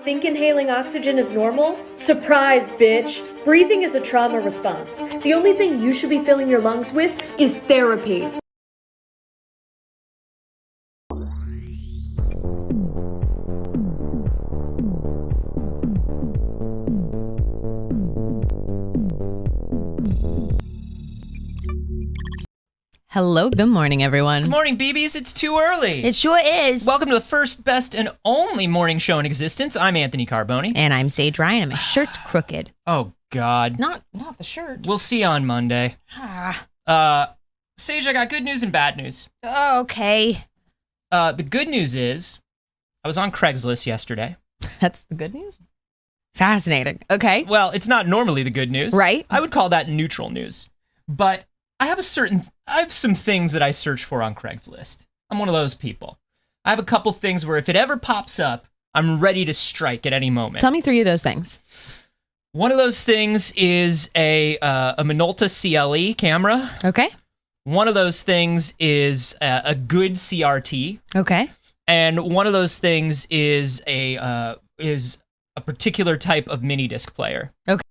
Think inhaling oxygen is normal? Surprise, bitch! Breathing is a trauma response. The only thing you should be filling your lungs with is therapy. Hello, good morning, everyone. Good morning, BBs. It's too early. It sure is. Welcome to the first, best, and only morning show in existence. I'm Anthony Carboni. And I'm Saige Ryan, and my shirt's crooked. Oh, God. Not the shirt. We'll see you on Monday. Saige, I got good news and bad news. Oh, okay. The good news is I was on Craigslist yesterday. That's the good news? Fascinating. Okay. Well, it's not normally the good news. Right. I would call that neutral news. But I have some things that I search for on Craigslist. I'm one of those people. I have a couple things where if it ever pops up, I'm ready to strike at any moment. Tell me 3 of those things. One of those things is a Minolta CLE camera. Okay. One of those things is a good CRT. Okay. And one of those things is a particular type of mini disc player. Okay.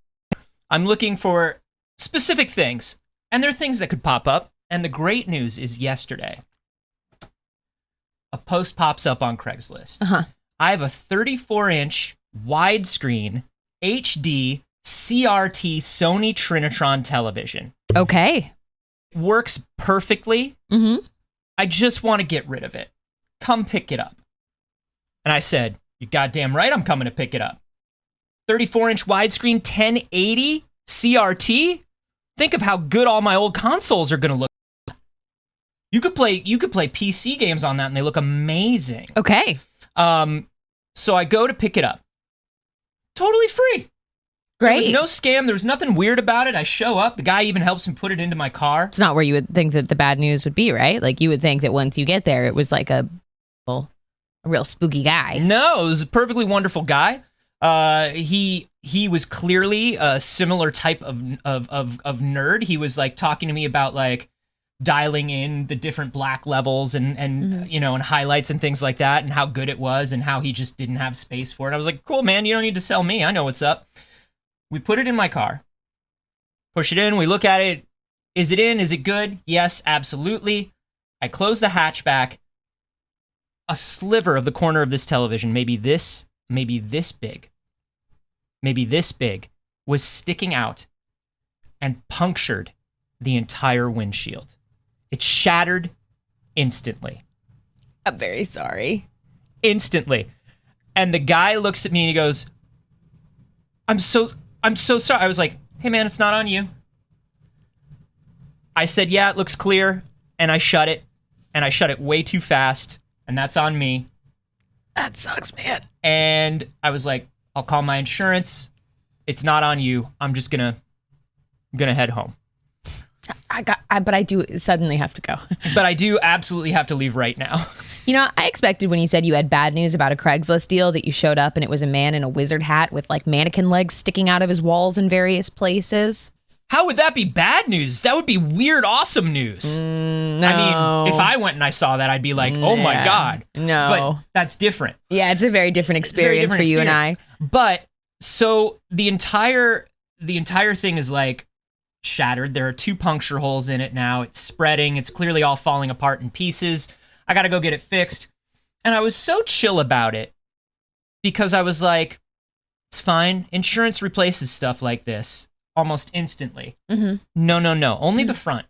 I'm looking for specific things, and there are things that could pop up. And the great news is yesterday, a post pops up on Craigslist. Uh-huh. I have a 34-inch widescreen HD CRT Sony Trinitron television. Okay. It works perfectly. Mm-hmm. I just want to get rid of it. Come pick it up. And I said, you goddamn right I'm coming to pick it up. 34-inch widescreen 1080 CRT? Think of how good all my old consoles are going to look. You could play PC games on that and they look amazing. Okay. So I go to pick it up. Totally free. Great. There was no scam. There was nothing weird about it. I show up. The guy even helps me put it into my car. It's not where you would think that the bad news would be, right? Like you would think that once you get there, it was like a real spooky guy. No, it was a perfectly wonderful guy. He was clearly a similar type of nerd. He was like talking to me about like dialing in the different black levels and Mm-hmm. you know, and highlights and things like that, and how good it was and how he just didn't have space for it. I was like, cool, man, you don't need to sell me. I know what's up. We put it in my car, push it in. We look at it. Is it in? Is it good? Yes, absolutely. I close the hatchback. A sliver of the corner of this television, maybe this big, was sticking out and punctured the entire windshield. It shattered instantly. I'm very sorry. Instantly. And the guy looks at me and he goes, I'm so sorry. I was like, hey man, it's not on you. I said, yeah, it looks clear. And I shut it. And I shut it way too fast. And that's on me. That sucks, man. And I was like, I'll call my insurance. It's not on you. I'm just gonna head home. But I do suddenly have to go. But I do absolutely have to leave right now. You know, I expected when you said you had bad news about a Craigslist deal that you showed up and it was a man in a wizard hat with like mannequin legs sticking out of his walls in various places. How would that be bad news? That would be weird, awesome news. No. I mean, if I went and I saw that, I'd be like, oh my God. No. But that's different. Yeah, it's a very different experience for you and I. But so the entire thing is like shattered. There are 2 puncture holes in it now. It's spreading. It's clearly all falling apart in pieces. I got to go get it fixed. And I was so chill about it because I was like, it's fine. Insurance replaces stuff like this almost instantly. Mm-hmm. No. Only the front.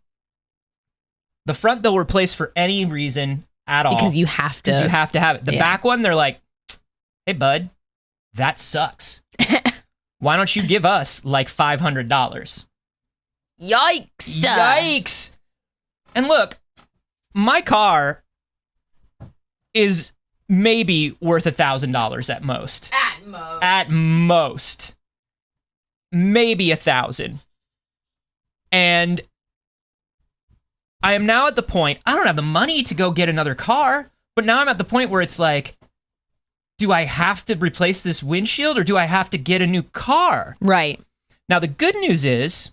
The front they'll replace for any reason at all. Because you have to. Because you have to have it. The back one, they're like, hey, bud, that sucks. Why don't you give us like $500? Yikes. And look, my car is maybe worth $1,000 at most. At most. Maybe 1,000. And I am now at the point, I don't have the money to go get another car, but now I'm at the point where it's like, do I have to replace this windshield or do I have to get a new car? Right. Now, the good news is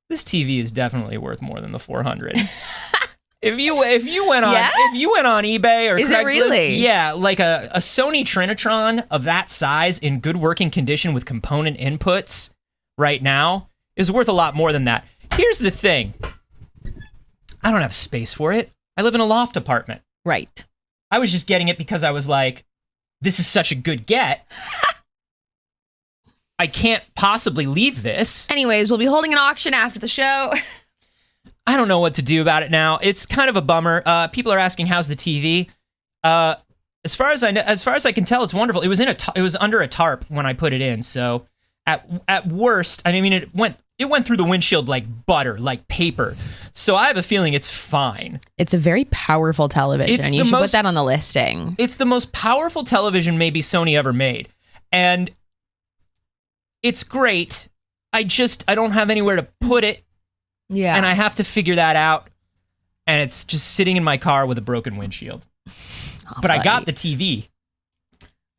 this TV is definitely worth more than the 400. If you went on eBay or Is it Craigslist, really? yeah, like a Sony Trinitron of that size in good working condition with component inputs right now is worth a lot more than that. Here's the thing. I don't have space for it. I live in a loft apartment. Right. I was just getting it because I was like, this is such a good get. I can't possibly leave this. Anyways, we'll be holding an auction after the show. I don't know what to do about it now. It's kind of a bummer. People are asking, "How's the TV?" As far as I can tell, it's wonderful. It was under a tarp when I put it in. So at worst, I mean, it went through the windshield like butter, like paper. So I have a feeling it's fine. It's a very powerful television. You should put that on the listing. It's the most powerful television maybe Sony ever made, and it's great. I don't have anywhere to put it. Yeah. And I have to figure that out. And it's just sitting in my car with a broken windshield. But I got the TV.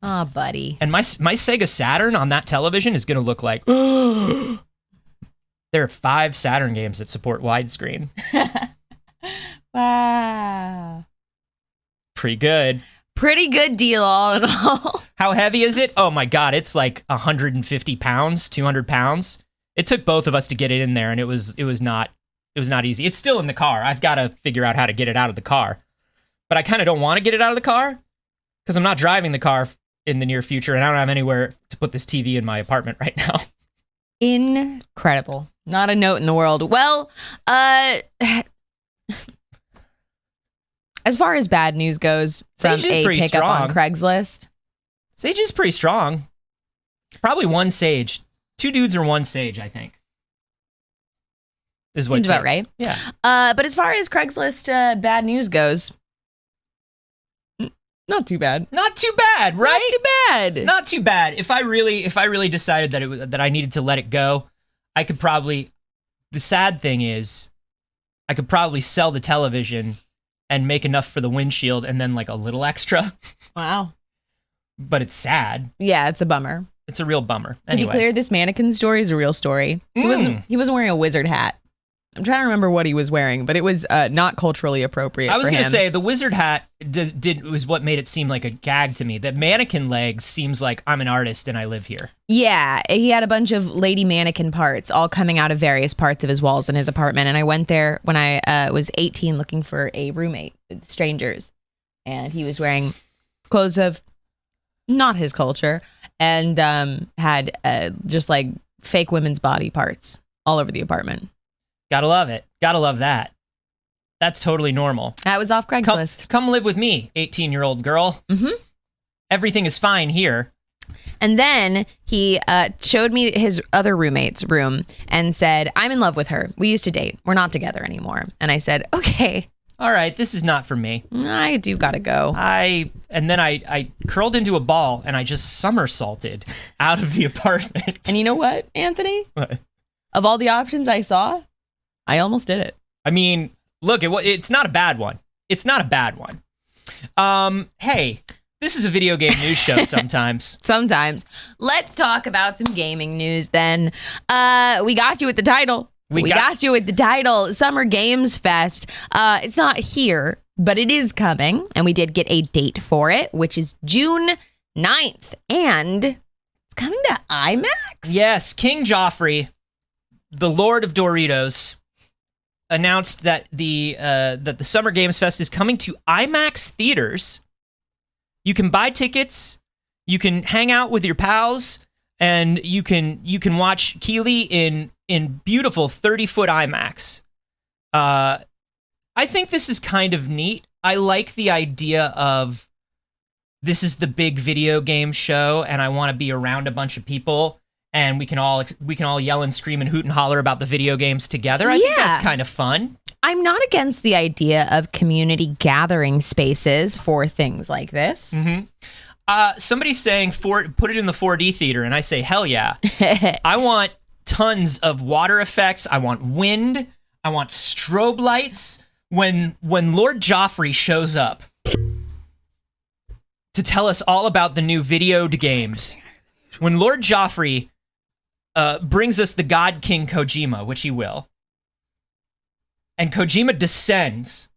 Oh, buddy. And my Sega Saturn on that television is going to look like... There are 5 Saturn games that support widescreen. Wow. Pretty good. Pretty good deal all in all. How heavy is it? Oh my God, it's like 150 pounds, 200 pounds. It took both of us to get it in there, and it was not easy. It's still in the car. I've got to figure out how to get it out of the car. But I kind of don't want to get it out of the car because I'm not driving the car in the near future, and I don't have anywhere to put this TV in my apartment right now. Incredible. Not a note in the world. Well, as far as bad news goes from Saige is a pretty pickup on Craigslist. Saige is pretty strong. Probably one Saige. 2 dudes or 1 Saige, I think. Is what Seems it about takes. right. Yeah. But as far as Craigslist bad news goes, not too bad. Not too bad, right? Not too bad. Not too bad. If I really decided that I needed to let it go, I could probably. The sad thing is, I could probably sell the television and make enough for the windshield and then like a little extra. Wow. But it's sad. Yeah, it's a bummer. It's a real bummer. To be clear, this mannequin story is a real story. He wasn't wearing a wizard hat. I'm trying to remember what he was wearing, but it was not culturally appropriate. I was going to say the wizard hat was what made it seem like a gag to me. That mannequin legs seems like I'm an artist and I live here. Yeah, he had a bunch of lady mannequin parts all coming out of various parts of his walls in his apartment. And I went there when I was 18 looking for a roommate with strangers. And he was wearing clothes of not his culture and had just like fake women's body parts all over the apartment. Gotta love it. Gotta love that. That's totally normal. That was off Craigslist. Come live with me, 18-year-old girl. Mm-hmm. Everything is fine here. And then he showed me his other roommate's room and said, I'm in love with her. We used to date. We're not together anymore. And I said, okay. All right, this is not for me. I do gotta go. And then I curled into a ball and I just somersaulted out of the apartment. And you know what, Anthony? What? Of all the options I saw, I almost did it. I mean, look, it's not a bad one. It's not a bad one. Hey, this is a video game news show sometimes. Sometimes. Let's talk about some gaming news then. We got you with the title. We got you with the title, Summer Games Fest. It's not here, but it is coming. And we did get a date for it, which is June 9th. And it's coming to IMAX? Yes, King Joffrey, the Lord of Doritos, announced that the Summer Games Fest is coming to IMAX theaters. You can buy tickets, you can hang out with your pals, and you can watch Keeley in beautiful 30-foot IMAX. I think this is kind of neat. I like the idea of this is the big video game show, and I want to be around a bunch of people. And we can all yell and scream and hoot and holler about the video games together. I think that's kind of fun. I'm not against the idea of community gathering spaces for things like this. Mm-hmm. Somebody's saying put it in the 4D theater, and I say hell yeah. I want tons of water effects. I want wind. I want strobe lights. When Lord Joffrey shows up to tell us all about the new video games, when Lord Joffrey brings us the God King Kojima, which he will, and Kojima descends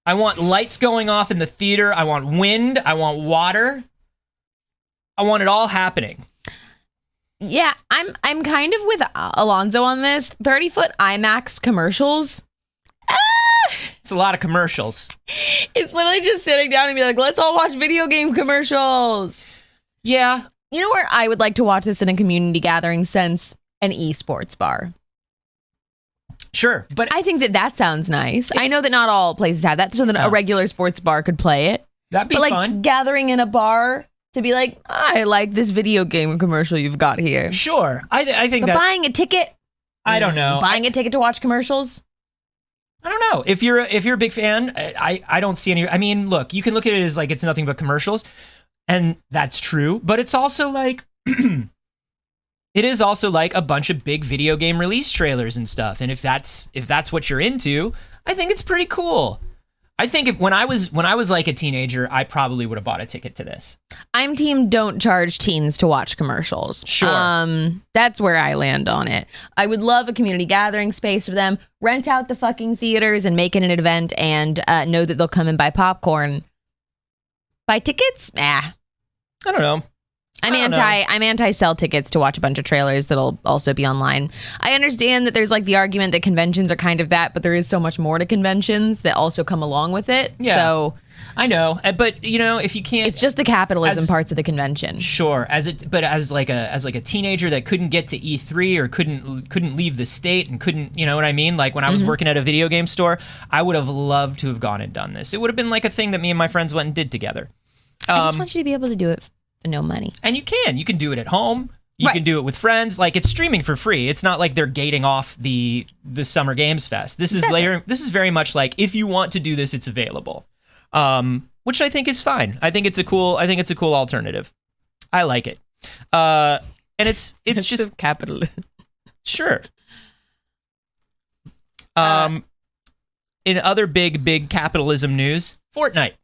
I want lights going off in the theater. I want wind. I want water. I want it all happening. Yeah, I'm kind of with Alonzo on this. 30-foot IMAX commercials. It's a lot of commercials. It's literally just sitting down and be like, let's all watch video game commercials. Yeah. You know where I would like to watch this in a community gathering sense? An esports bar. Sure, but I think that sounds nice. I know that not all places have that, so that a regular sports bar could play it. That'd be fun. Gathering in a bar to be like, I like this video game commercial you've got here. Sure, I think but that buying a ticket. I don't know. Buying a ticket to watch commercials. I don't know. If you're a big fan, I don't see any. I mean, look, you can look at it as like it's nothing but commercials, and that's true. But it's also like. It is also like a bunch of big video game release trailers and stuff. And if that's what you're into, I think it's pretty cool. I think when I was like a teenager, I probably would have bought a ticket to this. I'm team don't charge teens to watch commercials. Sure. That's where I land on it. I would love a community gathering space for them. Rent out the fucking theaters and make it an event and know that they'll come and buy popcorn. Buy tickets? I don't know. I'm anti-sell tickets to watch a bunch of trailers that'll also be online. I understand that there's like the argument that conventions are kind of that, but there is so much more to conventions that also come along with it. Yeah. So I know, but you know, if you can't, it's just the capitalism parts of the convention. Sure, but as like a teenager that couldn't get to E3 or couldn't leave the state and couldn't, you know what I mean? Like when I was working at a video game store, I would have loved to have gone and done this. It would have been like a thing that me and my friends went and did together. I just want you to be able to do it. No money. And you can do it at home. You can do it with friends. Like it's streaming for free. It's not like they're gating off the Summer Games Fest. This is This is very much like if you want to do this, it's available. Which I think is fine. I think it's a cool alternative. I like it. And it's just capitalism. Sure. In other big capitalism news, Fortnite.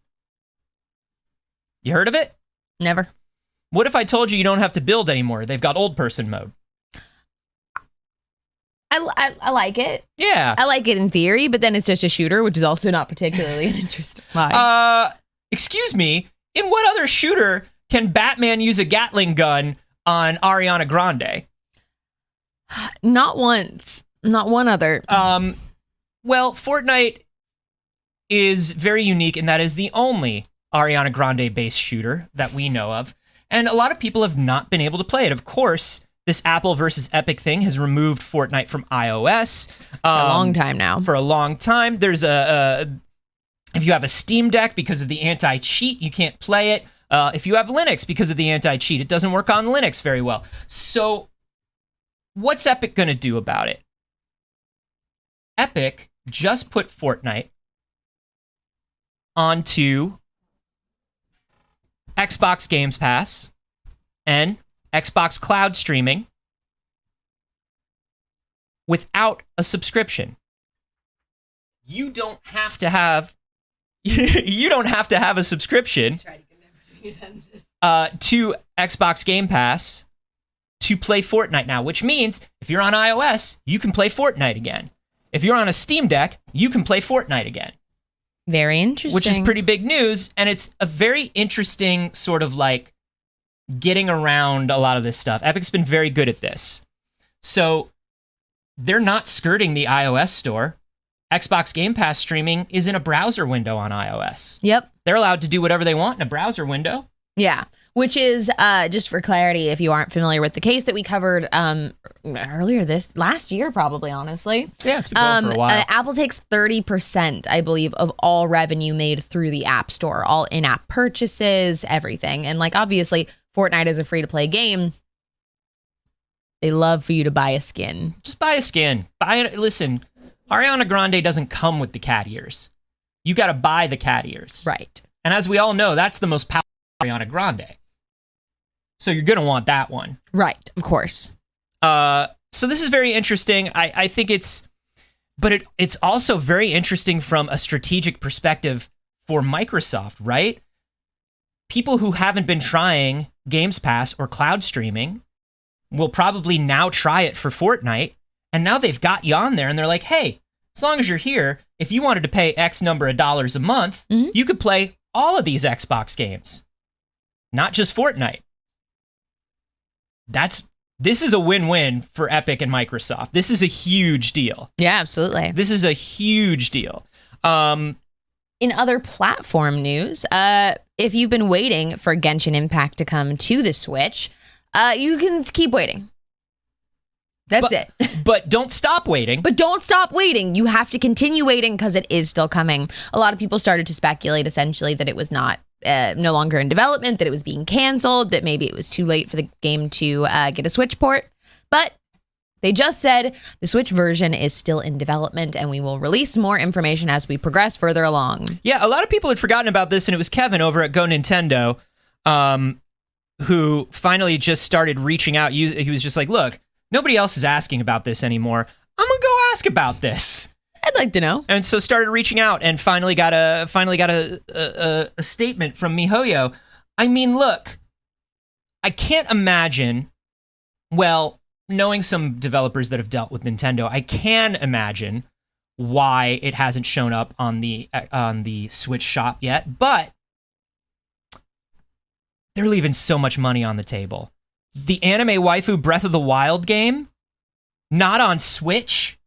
You heard of it? Never. What if I told you don't have to build anymore? They've got old person mode. I like it. Yeah. I like it in theory, but then it's just a shooter, which is also not particularly an interest of mine. Excuse me, in what other shooter can Batman use a Gatling gun on Ariana Grande? Not once. Not one other. Well, Fortnite is very unique in that it is the only Ariana Grande-based shooter that we know of. And a lot of people have not been able to play it. Of course, this Apple versus Epic thing has removed Fortnite from iOS. For a long time now. For a long time. There's if you have a Steam Deck, because of the anti-cheat, you can't play it. If you have Linux, because of the anti-cheat, it doesn't work on Linux very well. So what's Epic going to do about it? Epic just put Fortnite onto Xbox Games Pass and Xbox Cloud streaming without a subscription. You don't have to have a subscription to Xbox Game Pass to play Fortnite now, which means if you're on iOS, you can play Fortnite again. If you're on a Steam Deck, you can play Fortnite again. Very interesting. Which is pretty big news, and it's a very interesting sort of like getting around a lot of this stuff. Epic's been very good at this. So they're not skirting the iOS store. Xbox Game Pass streaming is in a browser window on iOS. Yep. They're allowed to do whatever they want in a browser window. Yeah. Which is, just for clarity, if you aren't familiar with the case that we covered earlier last year, probably, honestly. Yeah, it's been going for a while. Apple takes 30%, I believe, of all revenue made through the App Store, all in-app purchases, everything. And like, obviously, Fortnite is a free-to-play game. They love for you to buy a skin. Just buy a skin. Listen, Ariana Grande doesn't come with the cat ears. You got to buy the cat ears. Right. And as we all know, that's the most powerful Ariana Grande. So you're going to want that one. Right, of course. So this is very interesting. I think it's also very interesting from a strategic perspective for Microsoft, right? People who haven't been trying Games Pass or cloud streaming will probably now try it for Fortnite. And now they've got you on there and they're like, hey, as long as you're here, if you wanted to pay X number of dollars a month, you could play all of these Xbox games, not just Fortnite. This is a win-win for Epic and Microsoft. This is a huge deal. Yeah, absolutely. This is a huge deal. In other platform news, if you've been waiting for Genshin Impact to come to the Switch, you can keep waiting. That's it. But don't stop waiting. But don't stop waiting. You have to continue waiting because it is still coming. A lot of people started to speculate essentially that it was no longer in development, that it was being canceled, that maybe it was too late for the game to get a Switch port. But they just said the Switch version is still in development and we will release more information as we progress further along. Yeah, a lot of people had forgotten about this, and it was Kevin over at Go Nintendo who finally just started reaching out. He was just like, look, nobody else is asking about this anymore. I'm going to go ask about this. I'd like to know. And so started reaching out and finally got a statement from MiHoYo. I mean, look, I can't imagine, well, knowing some developers that have dealt with Nintendo, I can imagine why it hasn't shown up on the Switch shop yet, but they're leaving so much money on the table. The anime waifu Breath of the Wild game, not on Switch.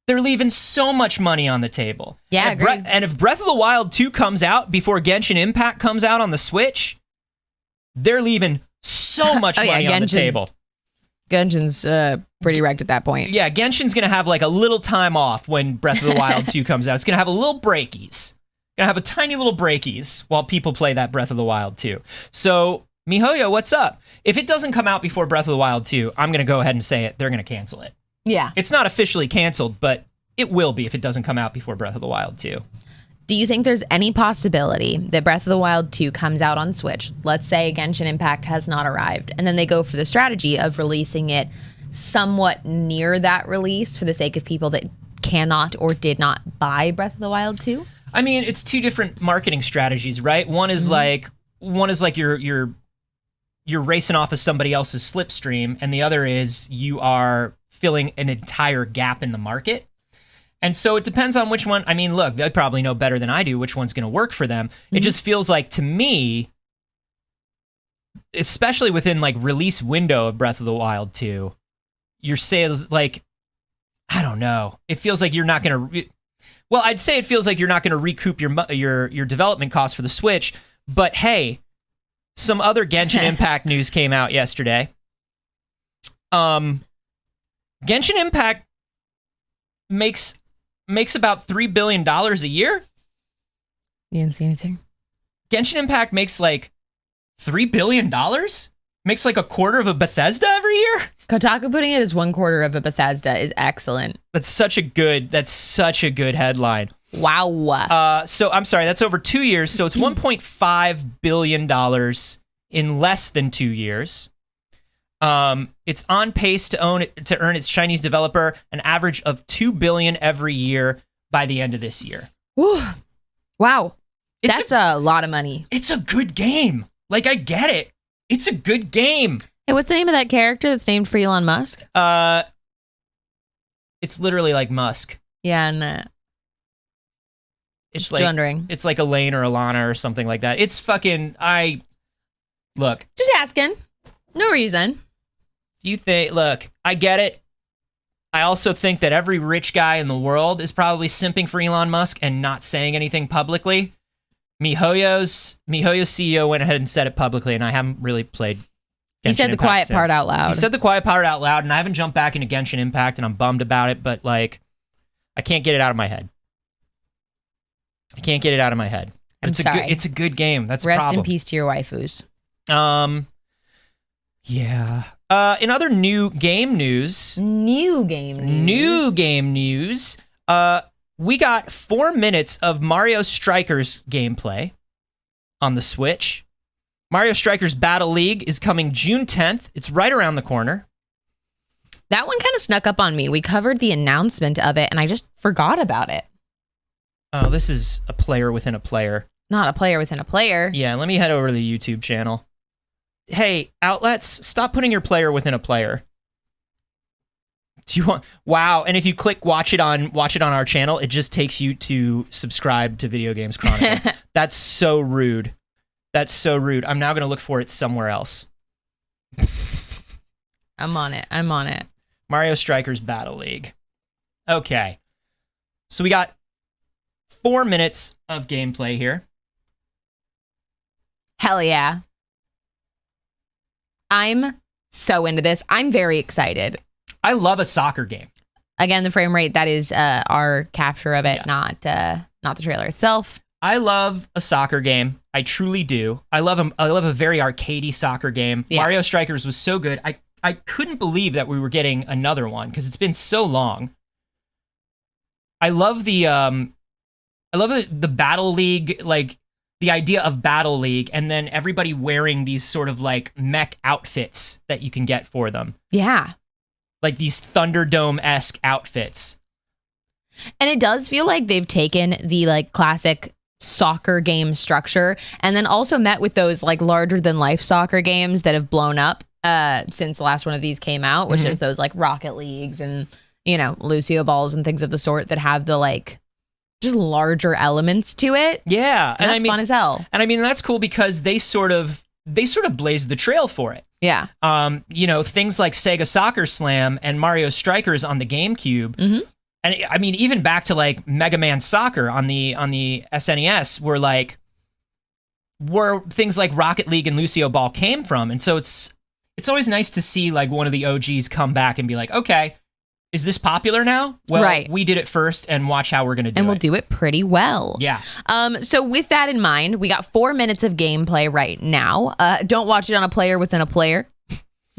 They're leaving so much money on the table. Yeah, and if Breath of the Wild 2 comes out before Genshin Impact comes out on the Switch, they're leaving so much money on the table. Genshin's pretty wrecked at that point. Yeah, Genshin's going to have like a little time off when Breath of the Wild 2 comes out. It's going to have a little breakies. Going to have a tiny little breakies while people play that Breath of the Wild 2. So, MiHoYo, what's up? If it doesn't come out before Breath of the Wild 2, I'm going to go ahead and say it. They're going to cancel it. Yeah. It's not officially canceled, but it will be if it doesn't come out before Breath of the Wild 2. Do you think there's any possibility that Breath of the Wild 2 comes out on Switch? Let's say Genshin Impact has not arrived, and then they go for the strategy of releasing it somewhat near that release for the sake of people that cannot or did not buy Breath of the Wild 2? I mean, it's two different marketing strategies, right? One is like you're racing off of somebody else's slipstream, and the other is you are filling an entire gap in the market. And so it depends on which one. I mean, look, they probably know better than I do which one's going to work for them. It just feels like, to me, especially within like release window of Breath of the Wild 2, your sales, like, I don't know. It feels like you're not going to. Well, I'd say it feels like you're not going to recoup your development costs for the Switch. But hey, some other Genshin Impact news came out yesterday. Genshin Impact makes about $3 billion a year. You didn't see anything? Genshin Impact makes like $3 billion? Makes like a quarter of a Bethesda every year? Kotaku putting it as 1/4 of a Bethesda is excellent. That's such a good headline. Wow. So I'm sorry, that's over 2 years. So it's $1.5 billion in less than 2 years. It's on pace to earn its Chinese developer an average of $2 billion every year by the end of this year. Whew. Wow. That's a lot of money. It's a good game. Like, I get it. It's a good game. Hey, what's the name of that character that's named for Elon Musk? It's literally like Musk. Yeah, and it's just like wondering. It's like Elaine or Alana or something like that. It's fucking. Look. Just asking. No reason. Look, I get it. I also think that every rich guy in the world is probably simping for Elon Musk and not saying anything publicly. MiHoYo's CEO went ahead and said it publicly, and I haven't really played Genshin He said the Impact quiet since. part out loud. He said the quiet part out loud, and I haven't jumped back into Genshin Impact, and I'm bummed about it, but, like, I can't get it out of my head. I'm sorry. It's a good game. That's a Rest problem. in peace to your waifus. Yeah. In other new game news, we got 4 minutes of Mario Strikers gameplay on the Switch. Mario Strikers Battle League is coming June 10th. It's right around the corner. That one kind of snuck up on me. We covered the announcement of it, and I just forgot about it. Oh, this is a player within a player. Not a player within a player. Yeah, let me head over to the YouTube channel. Hey, outlets, stop putting your player within a player. Do you want? Wow! And if you click watch it on our channel, it just takes you to subscribe to Video Games Chronicle. That's so rude. That's so rude. I'm now gonna look for it somewhere else. I'm on it. Mario Strikers Battle League. Okay, so we got 4 minutes of gameplay here. Hell yeah! I'm so into this. I'm very excited. I love a soccer game. Again, the frame rate, that is our capture of it, not the trailer itself. I love a soccer game. I truly do. I love a very arcadey soccer game. Yeah. Mario Strikers was so good. I couldn't believe that we were getting another one because it's been so long. I love the Battle League, like the idea of Battle League, and then everybody wearing these sort of like mech outfits that you can get for them. Yeah. Like these Thunderdome-esque outfits. And it does feel like they've taken the like classic soccer game structure and then also met with those like larger than life soccer games that have blown up since the last one of these came out, which is those like Rocket Leagues and, you know, Lucio balls and things of the sort that have the like just larger elements to it. Yeah. And that's fun as hell. And I mean, that's cool because they sort of blazed the trail for it. Yeah. You know, things like Sega Soccer Slam and Mario Strikers on the GameCube. Mm-hmm. And I mean, even back to like Mega Man Soccer on the SNES were things like Rocket League and Lucio Ball came from. And so it's always nice to see like one of the OGs come back and be like, okay, is this popular now? Well, we did it first and watch how we're going to do it. And we'll do it pretty well. Yeah. So with that in mind, we got 4 minutes of gameplay right now. Don't watch it on a player within a player.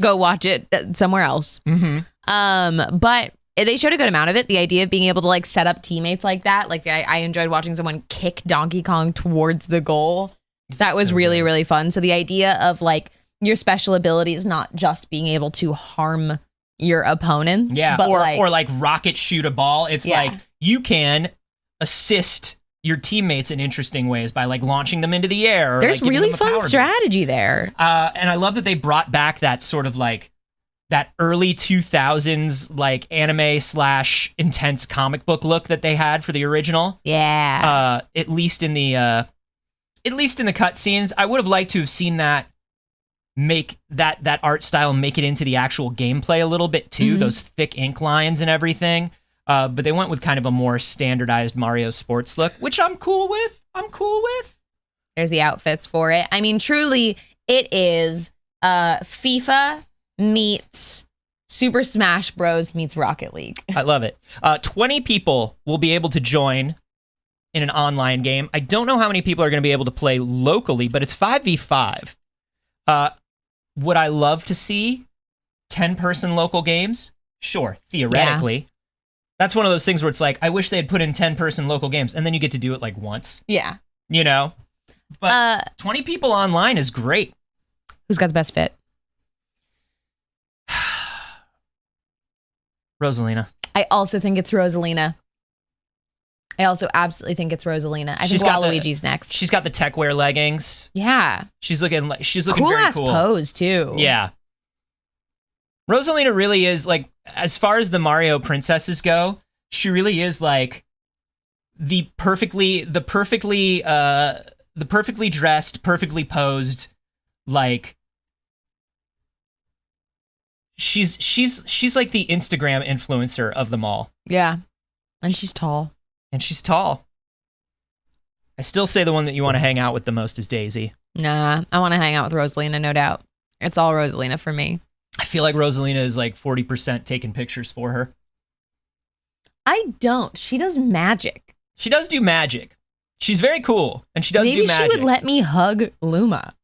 Go watch it somewhere else. Mm-hmm. But they showed a good amount of it. The idea of being able to like set up teammates like that. Like I enjoyed watching someone kick Donkey Kong towards the goal. That was really, really fun. So the idea of like your special abilities not just being able to harm your opponents. Yeah, but or like rocket shoot a ball. It's like you can assist your teammates in interesting ways by like launching them into the air. Or, there's like, really fun strategy there. And I love that they brought back that sort of like that early 2000s like anime / intense comic book look that they had for the original. Yeah. At least in the cutscenes, I would have liked to have seen that. Make that art style make it into the actual gameplay a little bit too, those thick ink lines and everything. But they went with kind of a more standardized Mario sports look, which I'm cool with. There's the outfits for it. I mean, truly, it is FIFA meets Super Smash Bros. Meets Rocket League. I love it. 20 people will be able to join in an online game. I don't know how many people are going to be able to play locally, but it's 5v5. Would I love to see 10-person local games? Sure, theoretically. Yeah. That's one of those things where it's like, I wish they had put in 10-person local games, and then you get to do it like once. Yeah. You know? But 20 people online is great. Who's got the best fit? Rosalina. I also think it's Rosalina. I also absolutely think it's Rosalina. I think Waluigi's next. She's got the tech wear leggings. Yeah. She's looking cool very ass cool. Pose too. Yeah. Rosalina really is like, as far as the Mario princesses go, she really is like the perfectly dressed, perfectly posed, like she's like the Instagram influencer of them all. Yeah. And she's tall. I still say the one that you want to hang out with the most is Daisy. Nah, I want to hang out with Rosalina, no doubt. It's all Rosalina for me. I feel like Rosalina is like 40% taking pictures for her. I don't. She does magic. She does do magic. She's very cool, and she does do magic. Maybe she would let me hug Luma.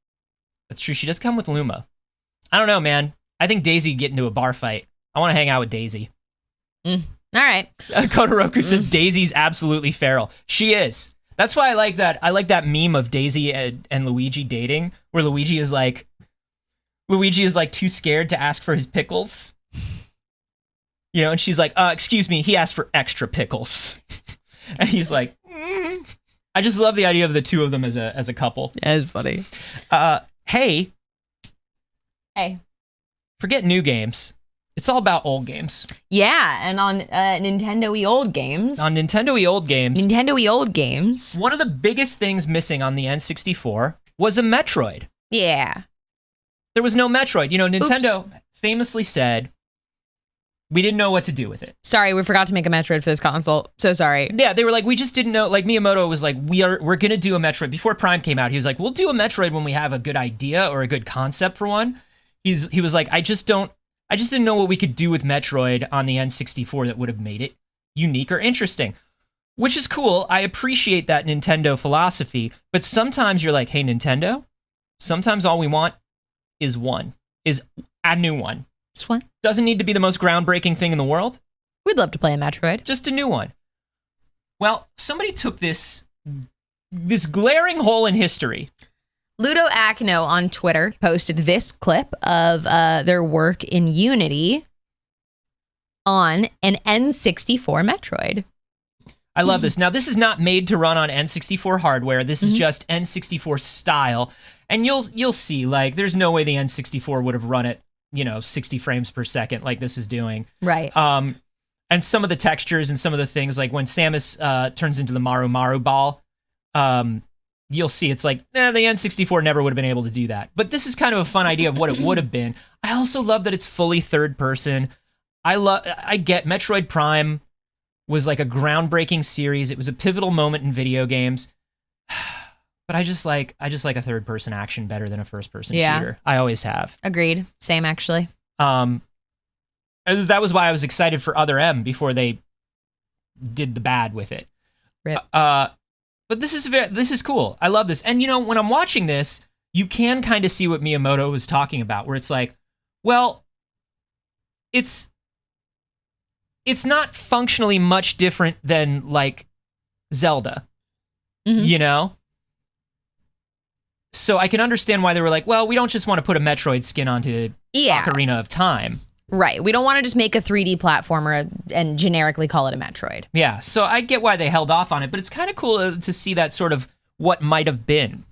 That's true. She does come with Luma. I don't know, man. I think Daisy would get into a bar fight. I want to hang out with Daisy. All right. Kodoroku says Daisy's absolutely feral. She is. That's why I like that. I like that meme of Daisy and Luigi dating, where Luigi is like too scared to ask for his pickles. You know, and she's like, excuse me, he asked for extra pickles. And he's like, I just love the idea of the two of them as a couple. Yeah, it's funny. Hey. Forget new games. It's all about old games. Yeah, and on Nintendo-y old games. Nintendo-y old games. One of the biggest things missing on the N64 was a Metroid. Yeah. There was no Metroid. You know, Nintendo famously said, we didn't know what to do with it. Sorry, we forgot to make a Metroid for this console. So sorry. Yeah, they were like, we just didn't know. Like, Miyamoto was like, we're going to do a Metroid. Before Prime came out, he was like, we'll do a Metroid when we have a good idea or a good concept for one. He was like, I just didn't know what we could do with Metroid on the N64 that would have made it unique or interesting. Which is cool. I appreciate that Nintendo philosophy. But sometimes you're like, hey, Nintendo, sometimes all we want is a new one. Just one. Doesn't need to be the most groundbreaking thing in the world. We'd love to play a Metroid. Just a new one. Well, somebody took this glaring hole in history. Ludo Acno on Twitter posted this clip of their work in Unity on an N64 Metroid. I love this. Now, this is not made to run on N64 hardware. This is just N64 style. And you'll see, like, there's no way the N64 would have run it, 60 frames per second like this is doing. Right. And some of the textures and some of the things, like when Samus turns into the Maru Maru ball, you'll see it's like, the N64 never would have been able to do that. But this is kind of a fun idea of what it would have been. I also love that it's fully third person. I get Metroid Prime was like a groundbreaking series. It was a pivotal moment in video games. But I just like a third person action better than a first person shooter. I always have. Agreed. Same, actually. That was why I was excited for Other M before they did the bad with it. Rip. But this is cool. I love this. And when I'm watching this, you can kind of see what Miyamoto was talking about, where it's like, well, it's not functionally much different than like Zelda, So I can understand why they were like, well, we don't just want to put a Metroid skin onto Ocarina of Time. Right. We don't want to just make a 3D platformer and generically call it a Metroid. Yeah. So I get why they held off on it, but it's kind of cool to see that sort of what might have been.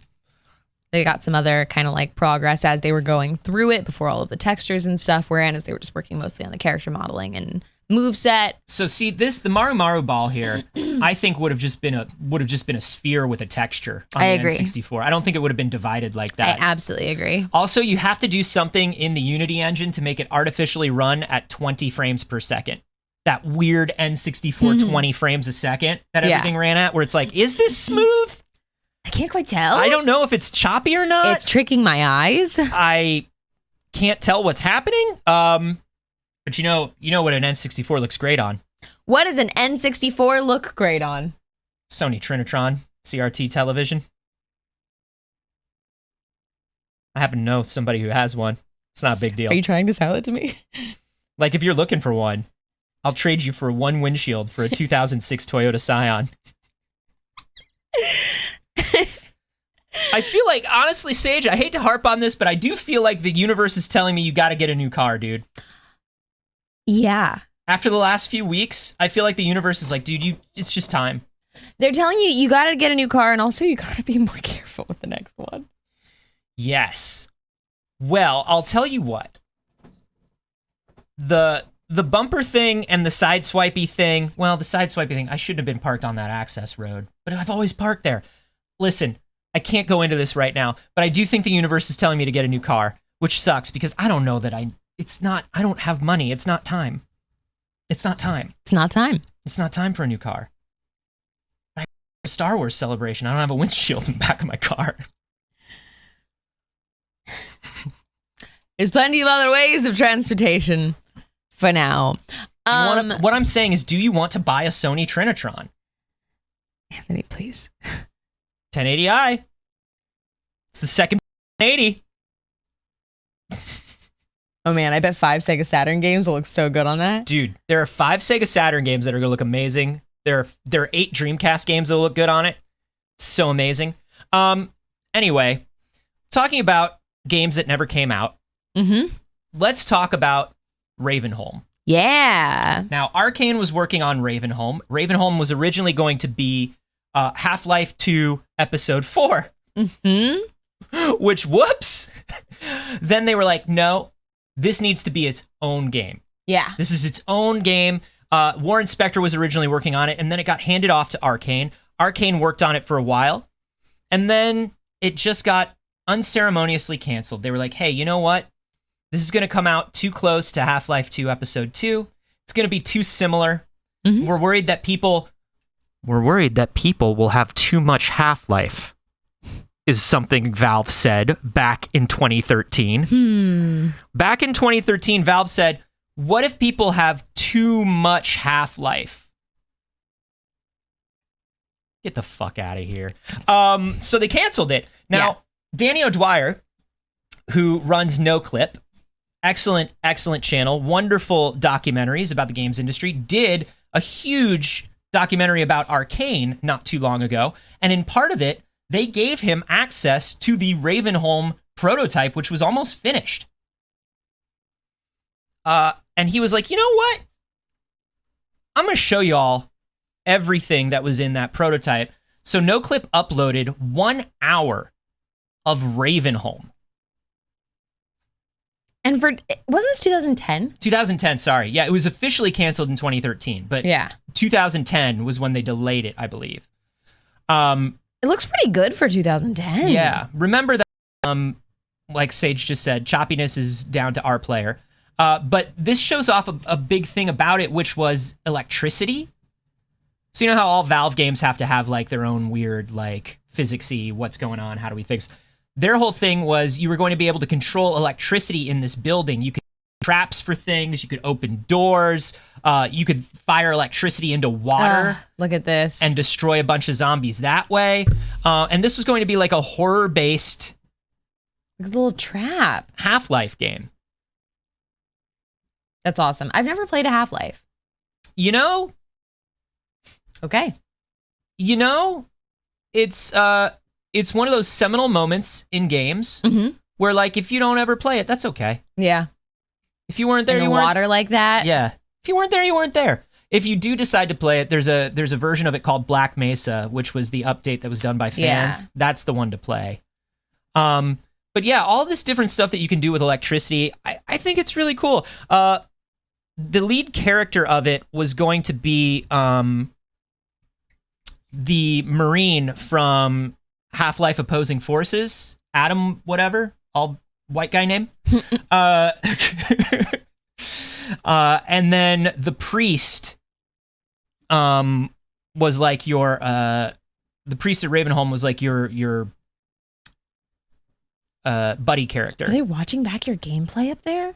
They got some other kind of like progress as they were going through it before all of the textures and stuff were in, as they were just working mostly on the character modeling and moveset. So see the Maru Maru ball here, I think would have just been a sphere with a texture on the N64. I don't think it would have been divided like that. I absolutely agree. Also, you have to do something in the Unity engine to make it artificially run at 20 frames per second. That weird N64 20 frames a second that everything ran at, where it's like, is this smooth? I can't quite tell. I don't know if it's choppy or not. It's tricking my eyes. I can't tell what's happening. But you know what an N64 looks great on? What does an N64 look great on? Sony Trinitron CRT television. I happen to know somebody who has one. It's not a big deal. Are you trying to sell it to me? Like, if you're looking for one, I'll trade you for one windshield for a 2006 Toyota Scion. I feel like, honestly, Saige, I hate to harp on this, but I do feel like the universe is telling me you got to get a new car, dude. Yeah. After the last few weeks, I feel like the universe is like, dude, it's just time. They're telling you got to get a new car, and also you got to be more careful with the next one. Yes. Well, I'll tell you what. The bumper thing and the sideswipey thing, well, the sideswipey thing, I shouldn't have been parked on that access road, but I've always parked there. Listen, I can't go into this right now, but I do think the universe is telling me to get a new car, which sucks because I don't know that I don't have money. It's not time. It's not time. It's not time. It's not time for a new car. I have a Star Wars celebration. I don't have a windshield in the back of my car. There's plenty of other ways of transportation for now. What I'm saying is, do you want to buy a Sony Trinitron? Anthony, please. 1080i. It's the second 1080. Oh man, I bet 5 Sega Saturn games will look so good on that. Dude, there are 5 Sega Saturn games that are going to look amazing. There are 8 Dreamcast games that will look good on it. So amazing. Anyway, talking about games that never came out. Let's talk about Ravenholm. Yeah. Now, Arcane was working on Ravenholm. Ravenholm was originally going to be Half-Life 2 Episode 4. Which, whoops! Then they were like, no, this needs to be its own game. Yeah. This is its own game. Warren Spector was originally working on it, and then it got handed off to Arcane. Arcane worked on it for a while, and then it just got unceremoniously canceled. They were like, hey, you know what? This is going to come out too close to Half-Life 2 Episode 2. It's going to be too similar. Mm-hmm. We're worried that people will have too much Half-Life, is something Valve said back in 2013. Back in 2013, Valve said, what if people have too much Half-Life? Get the fuck out of here. So they canceled it. Now, Danny O'Dwyer, who runs NoClip, excellent channel, wonderful documentaries about the games industry, did a huge documentary about Arcane not too long ago. And in part of it, they gave him access to the Ravenholm prototype, which was almost finished. And he was like, you know what? I'm going to show y'all everything that was in that prototype. So NoClip uploaded 1 hour of Ravenholm. And wasn't this 2010? 2010, sorry. Yeah, it was officially canceled in 2013, but 2010 was when they delayed it, I believe. It looks pretty good for 2010. Yeah. Remember that, like Saige just said, choppiness is down to our player. But this shows off a big thing about it, which was electricity. So you know how all Valve games have to have like their own weird like physics-y, what's going on, how do we fix? Their whole thing was you were going to be able to control electricity in this building. You could traps for things, you could open doors, you could fire electricity into water. Look at this. And destroy a bunch of zombies that way. And this was going to be like a horror-based like a little trap. Half-Life game. That's awesome. I've never played a Half-Life. You know? Okay. You know, it's one of those seminal moments in games where, like, if you don't ever play it, that's okay. Yeah. If you weren't there, in you weren't. Water like that. Yeah. If you weren't there, you weren't there. If you do decide to play it, there's a version of it called Black Mesa, which was the update that was done by fans. Yeah. That's the one to play. But yeah, all this different stuff that you can do with electricity, I think it's really cool. The lead character of it was going to be the Marine from Half-Life Opposing Forces, Adam whatever, all white guy name. And then the priest was like your the priest at Ravenholm was like your buddy character. Are they watching back your gameplay up there?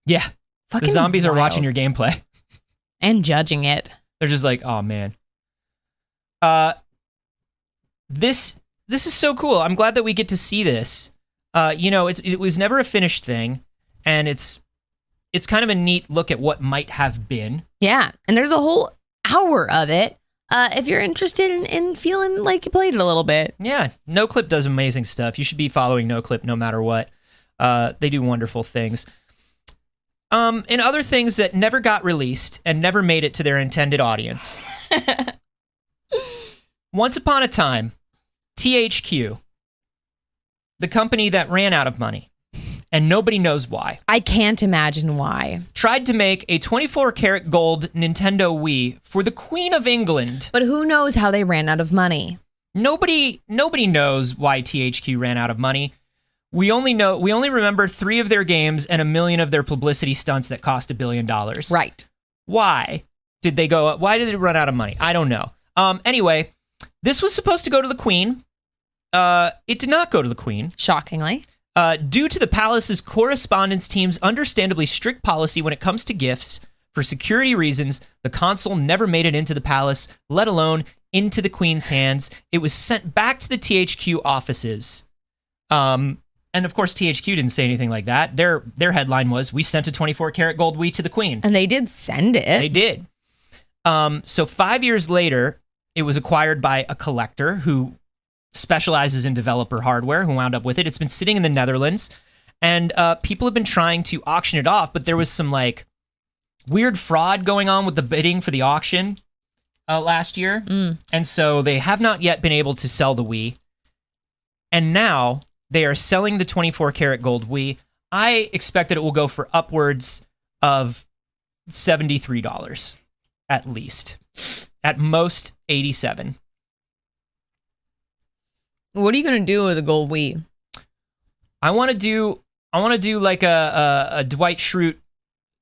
Yeah. Fucking the zombies wild. Are watching your gameplay. And judging it. They're just like, oh man. This is so cool. I'm glad that we get to see this. You know, it was never a finished thing, and it's kind of a neat look at what might have been. Yeah, and there's a whole hour of it. If you're interested in feeling like you played it a little bit. Yeah, NoClip does amazing stuff. You should be following NoClip no matter what. They do wonderful things. And other things that never got released and never made it to their intended audience. Once upon a time, THQ, the company that ran out of money, and nobody knows why. I can't imagine why. Tried to make a 24-karat gold Nintendo Wii for the Queen of England. But who knows how they ran out of money? Nobody knows why THQ ran out of money. We only remember 3 of their games and 1 million of their publicity stunts that cost $1 billion. Right. Why did they run out of money? I don't know. Anyway, this was supposed to go to the Queen. It did not go to the Queen. Shockingly. Due to the palace's correspondence team's understandably strict policy when it comes to gifts, for security reasons, the console never made it into the palace, let alone into the Queen's hands. It was sent back to the THQ offices. And of course, THQ didn't say anything like that. Their headline was, "We sent a 24-karat gold Wii to the Queen." And they did send it. They did. So 5 years later, it was acquired by a collector who specializes in developer hardware, who wound up with it. It's been sitting in the Netherlands, and people have been trying to auction it off, but there was some like weird fraud going on with the bidding for the auction last year. And so they have not yet been able to sell the Wii. And now they are selling the 24-karat gold Wii. I expect that it will go for upwards of $73 at least. At most, $87. What are you gonna do with the gold Wii? I want to do like a Dwight Schrute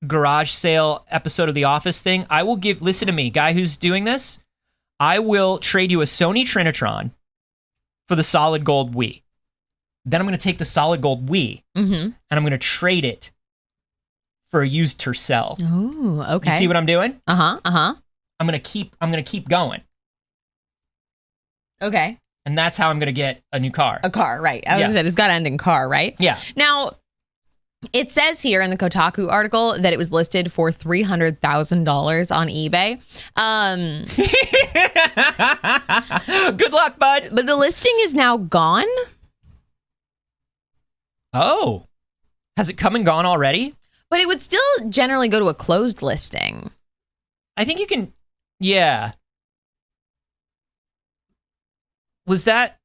garage sale episode of The Office thing. I will listen to me, guy who's doing this. I will trade you a Sony Trinitron for the solid gold Wii. Then I'm going to take the solid gold Wii and I'm going to trade it for a used Tercel. Ooh, okay. You see what I'm doing? I'm gonna keep going. Okay. And that's how I'm gonna get a new car. A car, right. I was gonna say, it's got to end in car, right? Yeah. Now, it says here in the Kotaku article that it was listed for $300,000 on eBay. Good luck, bud. But the listing is now gone. Oh. Has it come and gone already? But it would still generally go to a closed listing. I think you can, yeah. Was that,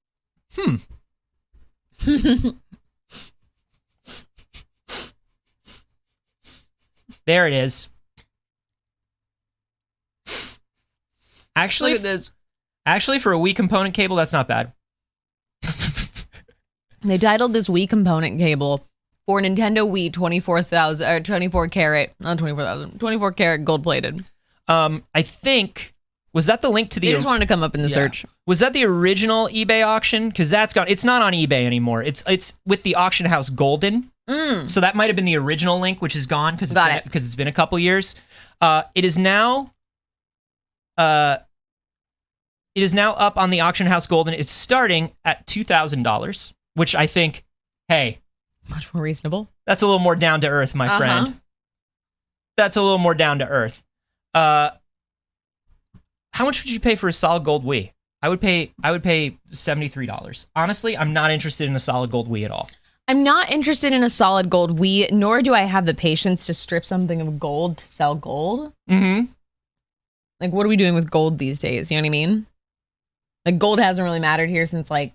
There it is. Actually, Look at this. Actually, for a Wii component cable, that's not bad. They titled this Wii component cable for Nintendo Wii 24 karat gold plated. I think, was that the link to the... They just wanted to come up in the search. Was that the original eBay auction? Because that's gone. It's not on eBay anymore. It's with the auction house Golden. So that might have been the original link, which is gone because it's been a couple years. It is now up on the auction house Golden. It's starting at $2,000, which I think, hey, much more reasonable. That's a little more down to earth, my friend. That's a little more down to earth. How much would you pay for a solid gold Wii? I would pay $73. Honestly, I'm not interested in a solid gold Wii at all. I'm not interested in a solid gold Wii, nor do I have the patience to strip something of gold to sell gold. Like, what are we doing with gold these days? You know what I mean? Like, gold hasn't really mattered here since, like,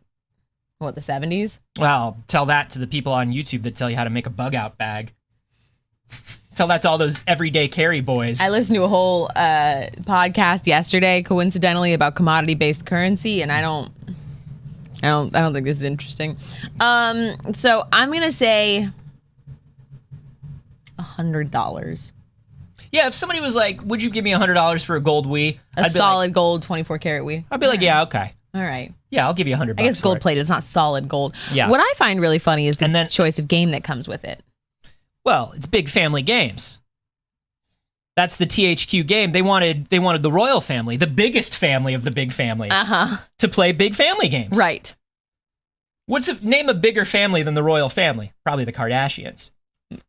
what, the 70s? Well, tell that to the people on YouTube that tell you how to make a bug out bag. Tell that to all those everyday carry boys. I listened to a whole podcast yesterday, coincidentally, about commodity-based currency, and I don't think this is interesting. So I'm gonna say $100. Yeah, if somebody was like, "Would you give me $100 for a gold Wii?" A solid gold 24 karat Wii. I'd be like, "Yeah, okay." All right. Yeah, I'll give you $100. I guess gold plated. It's not solid gold. Yeah. What I find really funny is the choice of game that comes with it. Well, it's Big Family Games. That's the THQ game. They wanted the royal family, the biggest family of the big families, to play Big Family games. Right. Name a bigger family than the royal family? Probably the Kardashians.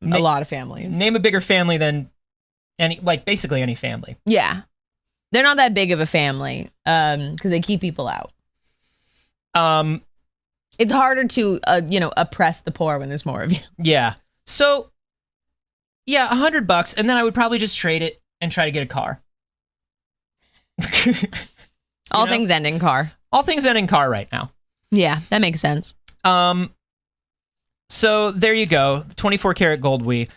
A lot of families. Name a bigger family than basically any family. Yeah. They're not that big of a family because they keep people out. It's harder to oppress the poor when there's more of you. Yeah. So, yeah, $100, and then I would probably just trade it and try to get a car. All things end in car. All things end in car right now. Yeah, that makes sense. So there you go, 24 karat gold Wii.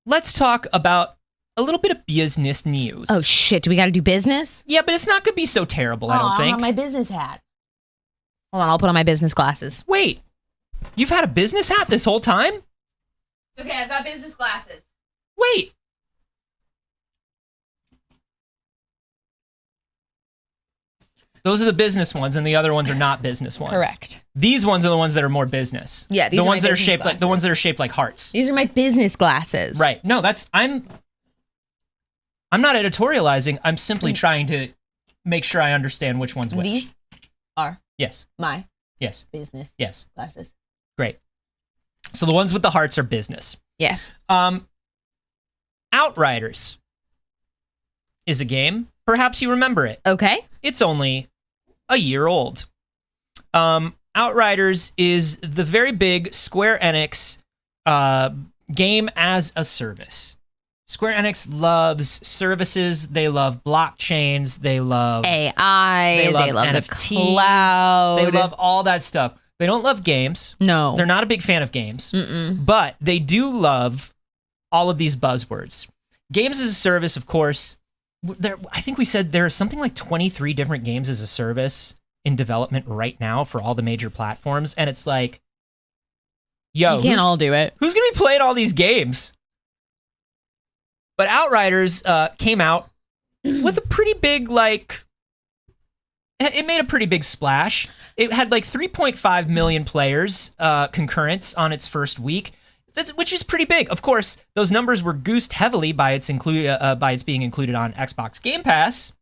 Let's talk about a little bit of business news. Oh shit, do we got to do business? Yeah, but it's not gonna be so terrible, I don't think. My business hat. Hold on, I'll put on my business glasses. Wait, you've had a business hat this whole time? Okay, I've got business glasses. Wait. Those are the business ones, and the other ones are not business ones. Correct. These ones are the ones that are more business. Yeah, these the are ones my that are business shaped glasses. like the ones that are shaped like hearts. These are my business glasses. Right. No, I'm not editorializing. I'm simply trying to make sure I understand which one's which. These are yes. My yes. business yes. glasses. Great. So the ones with the hearts are business. Yes. Outriders is a game. Perhaps you remember it. Okay. It's only a year old. Outriders is the very big Square Enix game as a service. Square Enix loves services. They love blockchains. They love AI. They love NFTs, the cloud. They love all that stuff. They don't love games. No. They're not a big fan of games. But they do love all of these buzzwords. games as a service, of course, I think we said there are something like 23 different games as a service in development right now for all the major platforms. And it's like, yo, You can't all do it. who's going to be playing all these games? But Outriders came out with a pretty big, like, it made a pretty big splash. It had like 3.5 million players concurrent on its first week, which is pretty big. Of course, those numbers were goosed heavily by its being included on Xbox Game Pass.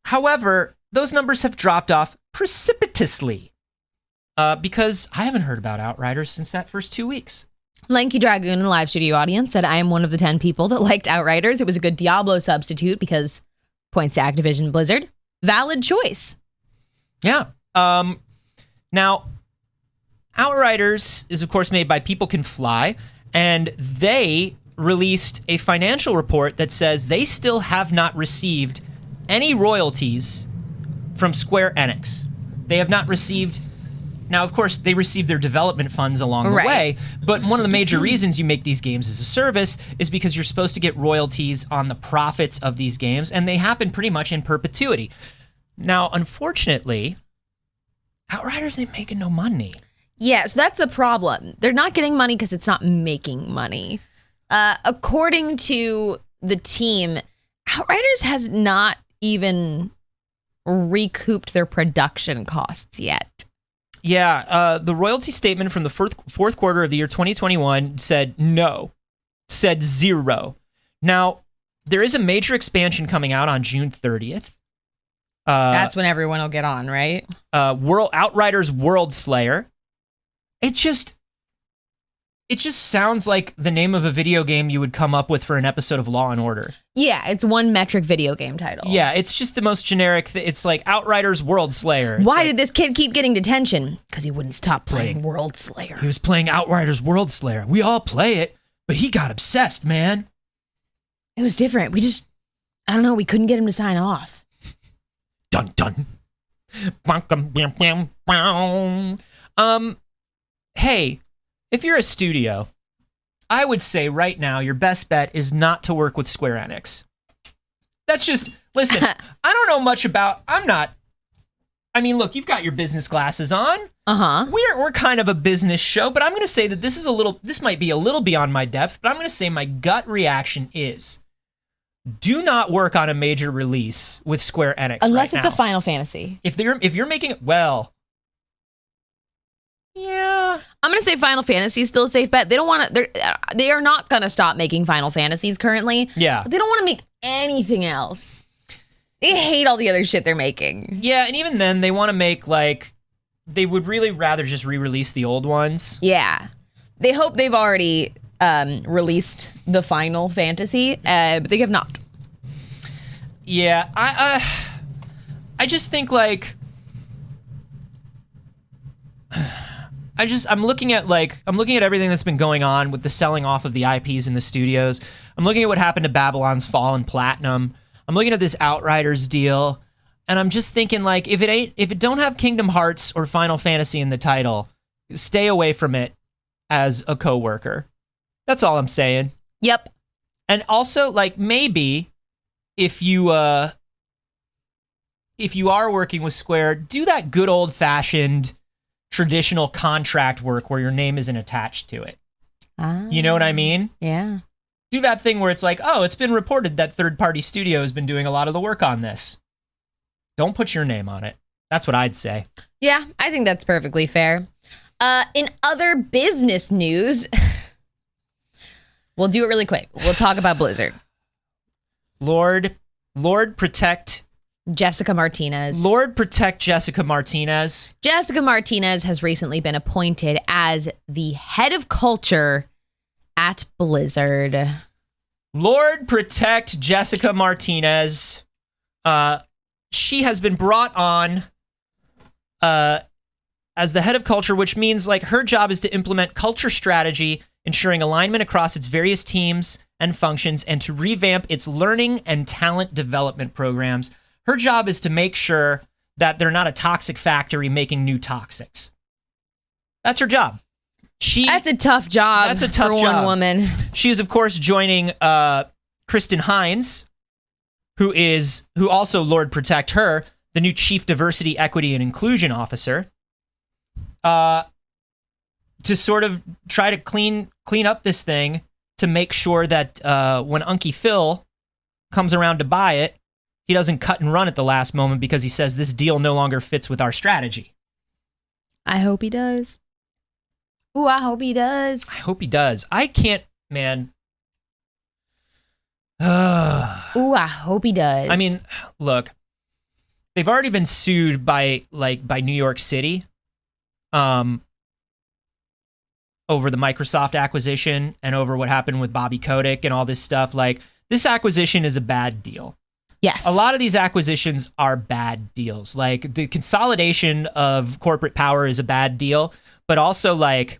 However, those numbers have dropped off precipitously because I haven't heard about Outriders since that first 2 weeks. Lanky Dragoon in the live studio audience said, I am one of the 10 people that liked Outriders. It was a good Diablo substitute because points to Activision Blizzard. Valid choice. Yeah. Now, Outriders is, of course, made by People Can Fly, and they released a financial report that says they still have not received any royalties from Square Enix. They have not received... Now, of course, they receive their development funds along the way, but one of the major reasons you make these games as a service is because you're supposed to get royalties on the profits of these games, and they happen pretty much in perpetuity. Now, unfortunately, Outriders ain't making no money. Yeah, so that's the problem. They're not getting money because it's not making money. According to the team, Outriders has not even recouped their production costs yet. Yeah, the royalty statement from the fourth quarter of the year 2021 said no, said zero. Now, there is a major expansion coming out on June 30th. That's when everyone will get on, right? Outriders World Slayer. It just sounds like the name of a video game you would come up with for an episode of Law and Order. Yeah, it's one metric video game title. Yeah, it's just the most generic. It's like Outriders World Slayer. Why did this kid keep getting detention? Because he wouldn't stop playing World Slayer. He was playing Outriders World Slayer. We all play it, but he got obsessed, man. It was different. I don't know, we couldn't get him to sign off. Dun dun. Hey, if you're a studio, I would say right now your best bet is not to work with Square Enix. That's just, listen, I don't know much about, look, you've got your business glasses on. Uh-huh. We're kind of a business show, but I'm going to say that this might be a little beyond my depth, but I'm going to say my gut reaction is do not work on a major release with Square Enix unless right it's now. a Final Fantasy. If you're making it, well, yeah. I'm gonna say Final Fantasy is still a safe bet. They don't want to. They are not gonna stop making Final Fantasies currently. Yeah. But they don't want to make anything else. They hate all the other shit they're making. Yeah, and even then, they want to make they would really rather just re-release the old ones. Yeah, they hope they've already released the Final Fantasy, but they have not. Yeah, I just think I'm looking at everything that's been going on with the selling off of the IPs in the studios. I'm looking at what happened to Babylon's Fall and Platinum. I'm looking at this Outriders deal, and I'm just thinking if it don't have Kingdom Hearts or Final Fantasy in the title, stay away from it as a coworker. That's all I'm saying. Yep. And also maybe if you are working with Square, do that good old fashioned traditional contract work where your name isn't attached to it. You know what I mean? Yeah. Do that thing where it's it's been reported that third-party studio has been doing a lot of the work on this. Don't put your name on it. That's what I'd say. Yeah, I think that's perfectly fair. In other business news, we'll do it really quick. We'll talk about Blizzard. Lord protect Jessica Martinez. Lord protect Jessica Martinez. Jessica Martinez has recently been appointed as the head of culture at Blizzard. Lord protect Jessica Martinez. She has been brought on as the head of culture, which means her job is to implement culture strategy, ensuring alignment across its various teams and functions, and to revamp its learning and talent development programs. Her job is to make sure that they're not a toxic factory making new toxics. That's her job. That's a tough job. That's a tough for job. one woman. She is, of course, joining Kristen Hines, who also Lord Protect Her, the new Chief Diversity, Equity, and Inclusion Officer, to sort of try to clean up this thing to make sure that when Unky Phil comes around to buy it, he doesn't cut and run at the last moment because he says this deal no longer fits with our strategy. I hope he does. Ooh, I hope he does. I hope he does. I can't, man. Ooh, I hope he does. I mean, look, they've already been sued by New York City, over the Microsoft acquisition and over what happened with Bobby Kotick and all this stuff. Like, this acquisition is a bad deal. Yes. A lot of these acquisitions are bad deals. Like, the consolidation of corporate power is a bad deal, but also, like,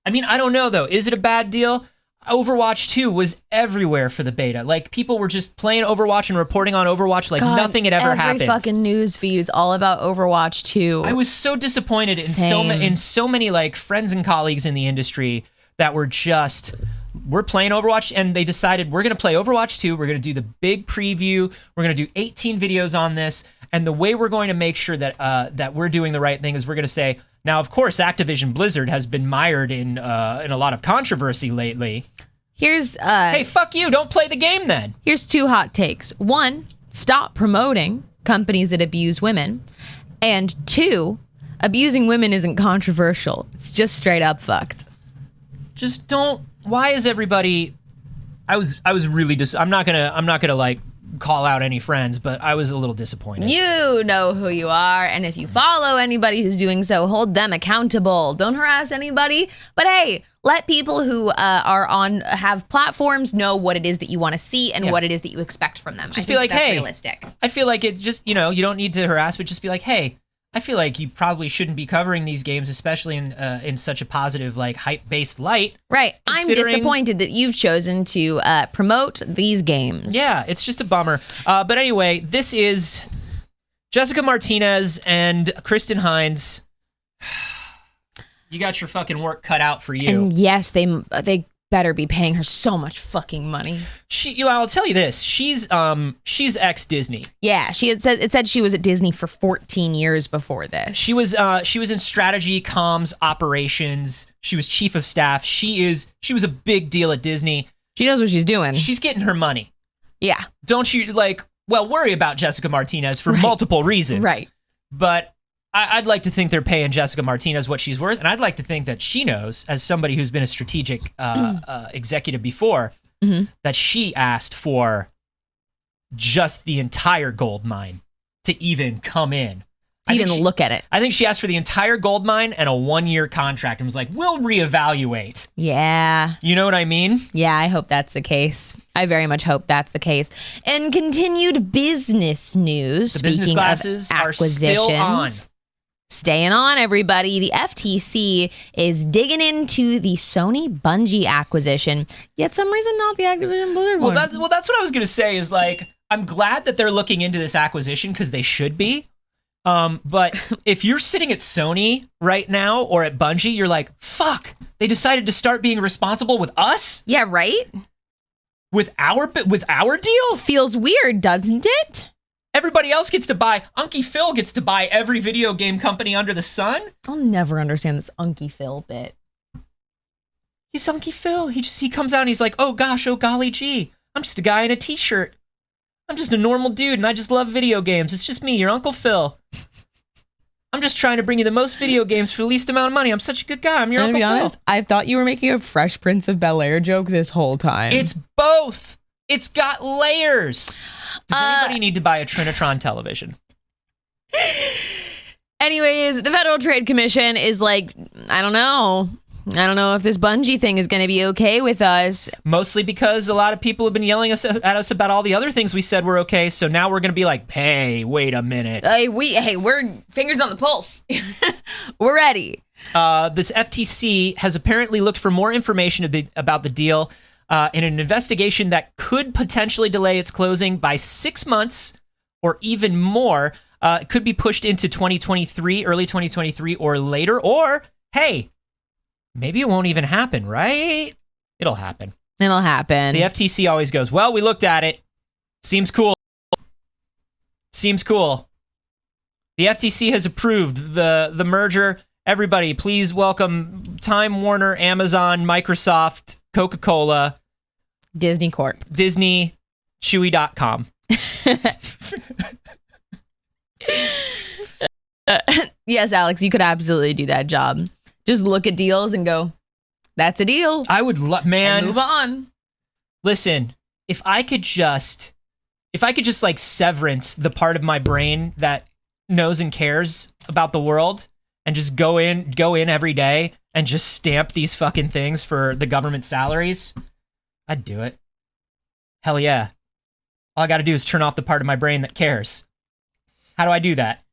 I mean, I don't know, though. Is it a bad deal? Overwatch 2 was everywhere for the beta. Like, people were just playing Overwatch and reporting on Overwatch like nothing had ever happened. Every fucking news feed is all about Overwatch 2. I was so disappointed in so many like friends and colleagues in the industry that were just, we're playing Overwatch, and they decided we're going to play Overwatch 2. We're going to do the big preview. We're going to do 18 videos on this. And the way we're going to make sure that that we're doing the right thing is we're going to say, now, of course, Activision Blizzard has been mired in a lot of controversy lately. Here's hey, fuck you! Don't play the game then. Here's 2 hot takes. 1, stop promoting companies that abuse women, and 2, abusing women isn't controversial. It's just straight up fucked. Just don't. Why is everybody? I was really I'm not gonna like call out any friends, but I was a little disappointed. You know who you are, and if you follow anybody who's doing so, hold them accountable. Don't harass anybody, but hey, let people who have platforms know what it is that you want to see and what it is that you expect from them. Just be like, hey, realistic. I feel like it just, you don't need to harass, but just be like, hey, I feel like you probably shouldn't be covering these games, especially in such a positive, like, hype-based light. Right. I'm disappointed that you've chosen to promote these games. Yeah, it's just a bummer. But anyway, this is Jessica Martinez and Kristen Hines. You got your fucking work cut out for you. And yes, they better be paying her so much fucking money. I'll tell you this. She's ex-Disney. Yeah, it said she was at Disney for 14 years before this. She was in strategy, comms, operations. She was chief of staff. She was a big deal at Disney. She knows what she's doing. She's getting her money. Yeah. Don't you worry about Jessica Martinez for multiple reasons. Right. But I'd like to think they're paying Jessica Martinez what she's worth, and I'd like to think that she knows, as somebody who's been a strategic executive before, that she asked for just the entire gold mine to even come in. Look at it. I think she asked for the entire gold mine and a 1-year contract and was like, we'll reevaluate. Yeah. You know what I mean? Yeah, I hope that's the case. I very much hope that's the case. And continued business news. The business classes are still on. Staying on, everybody. The FTC is digging into the Sony Bungie acquisition, yet some reason not the Activision Blizzard one. That's what I was going to say is, like, I'm glad that they're looking into this acquisition because they should be. But if you're sitting at Sony right now or at Bungie, you're like, fuck, they decided to start being responsible with us? Yeah, right? With our deal? Feels weird, doesn't it? Everybody else gets to buy. Unky Phil gets to buy every video game company under the sun. I'll never understand this Unky Phil bit. He's Unky Phil. He comes out and he's like, oh gosh, oh golly gee, I'm just a guy in a t-shirt. I'm just a normal dude and I just love video games. It's just me, your Uncle Phil. I'm just trying to bring you the most video games for the least amount of money. I'm such a good guy. I'm your Uncle Phil. I thought you were making a Fresh Prince of Bel-Air joke this whole time. It's both. It's got layers. Does anybody need to buy a Trinitron television? Anyways, the Federal Trade Commission is like, I don't know if this Bungie thing is going to be okay with us. Mostly because a lot of people have been yelling at us about all the other things we said were okay, so now we're going to be like, hey, wait a minute. We're fingers on the pulse. We're ready. This FTC has apparently looked for more information about the deal in an investigation that could potentially delay its closing by 6 months or even more. It could be pushed into 2023, early 2023 or later. Or, hey, maybe it won't even happen, right? It'll happen. It'll happen. The FTC always goes, well, we looked at it. Seems cool. Seems cool. The FTC has approved the merger. Everybody, please welcome Time Warner, Amazon, Microsoft, Coca-Cola, Disney Corp. Disney, Chewy.com. Yes, Alex, you could absolutely do that job. Just look at deals and go, that's a deal. I would man. And move on. Listen, if I could just like severance the part of my brain that knows and cares about the world and just go in every day and just stamp these fucking things for the government salaries, I'd do it. Hell yeah. All I got to do is turn off the part of my brain that cares. How do I do that?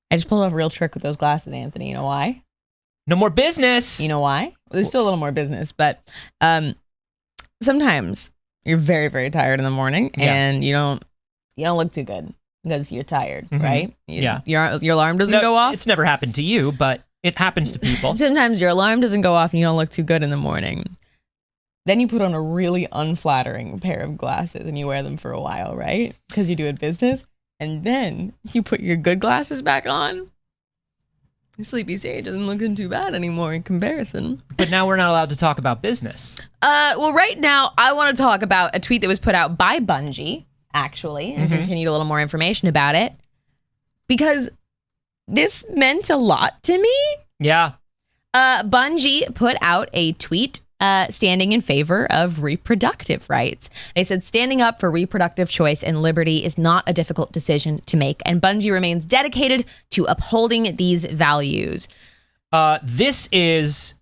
I just pulled off a real trick with those glasses, Anthony. You know why? No more business. You know why? Well, there's still a little more business, but sometimes you're very, very tired in the morning and you don't look too good because you're tired, right? Your alarm doesn't go off. It's never happened to you, but it happens to people. Sometimes your alarm doesn't go off and you don't look too good in the morning. Then you put on a really unflattering pair of glasses and you wear them for a while, right? Because you're doing business. And then you put your good glasses back on. Sleepy Saige doesn't look too bad anymore in comparison. But now we're not allowed to talk about business. Well, right now, I want to talk about a tweet that was put out by Bungie, actually, and continued a little more information about it. Because this meant a lot to me. Yeah. Bungie put out a tweet standing in favor of reproductive rights. They said standing up for reproductive choice and liberty is not a difficult decision to make, and Bungie remains dedicated to upholding these values. This is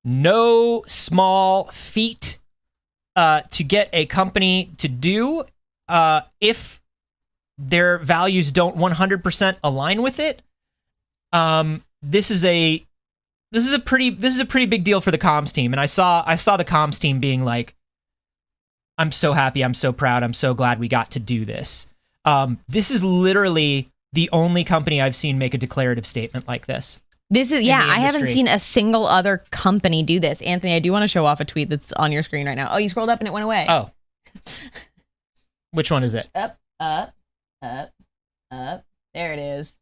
no small feat to get a company to do if their values don't 100% align with it. This is a pretty big deal for the comms team, and I saw the comms team being like, I'm so happy, I'm so proud, I'm so glad we got to do this. This is literally the only company I've seen make a declarative statement like this. This is, yeah, I haven't seen a single other company do this. Anthony, I do want to show off a tweet that's on your screen right now. Oh, you scrolled up and it went away. Oh. Which one is it? Up. There it is.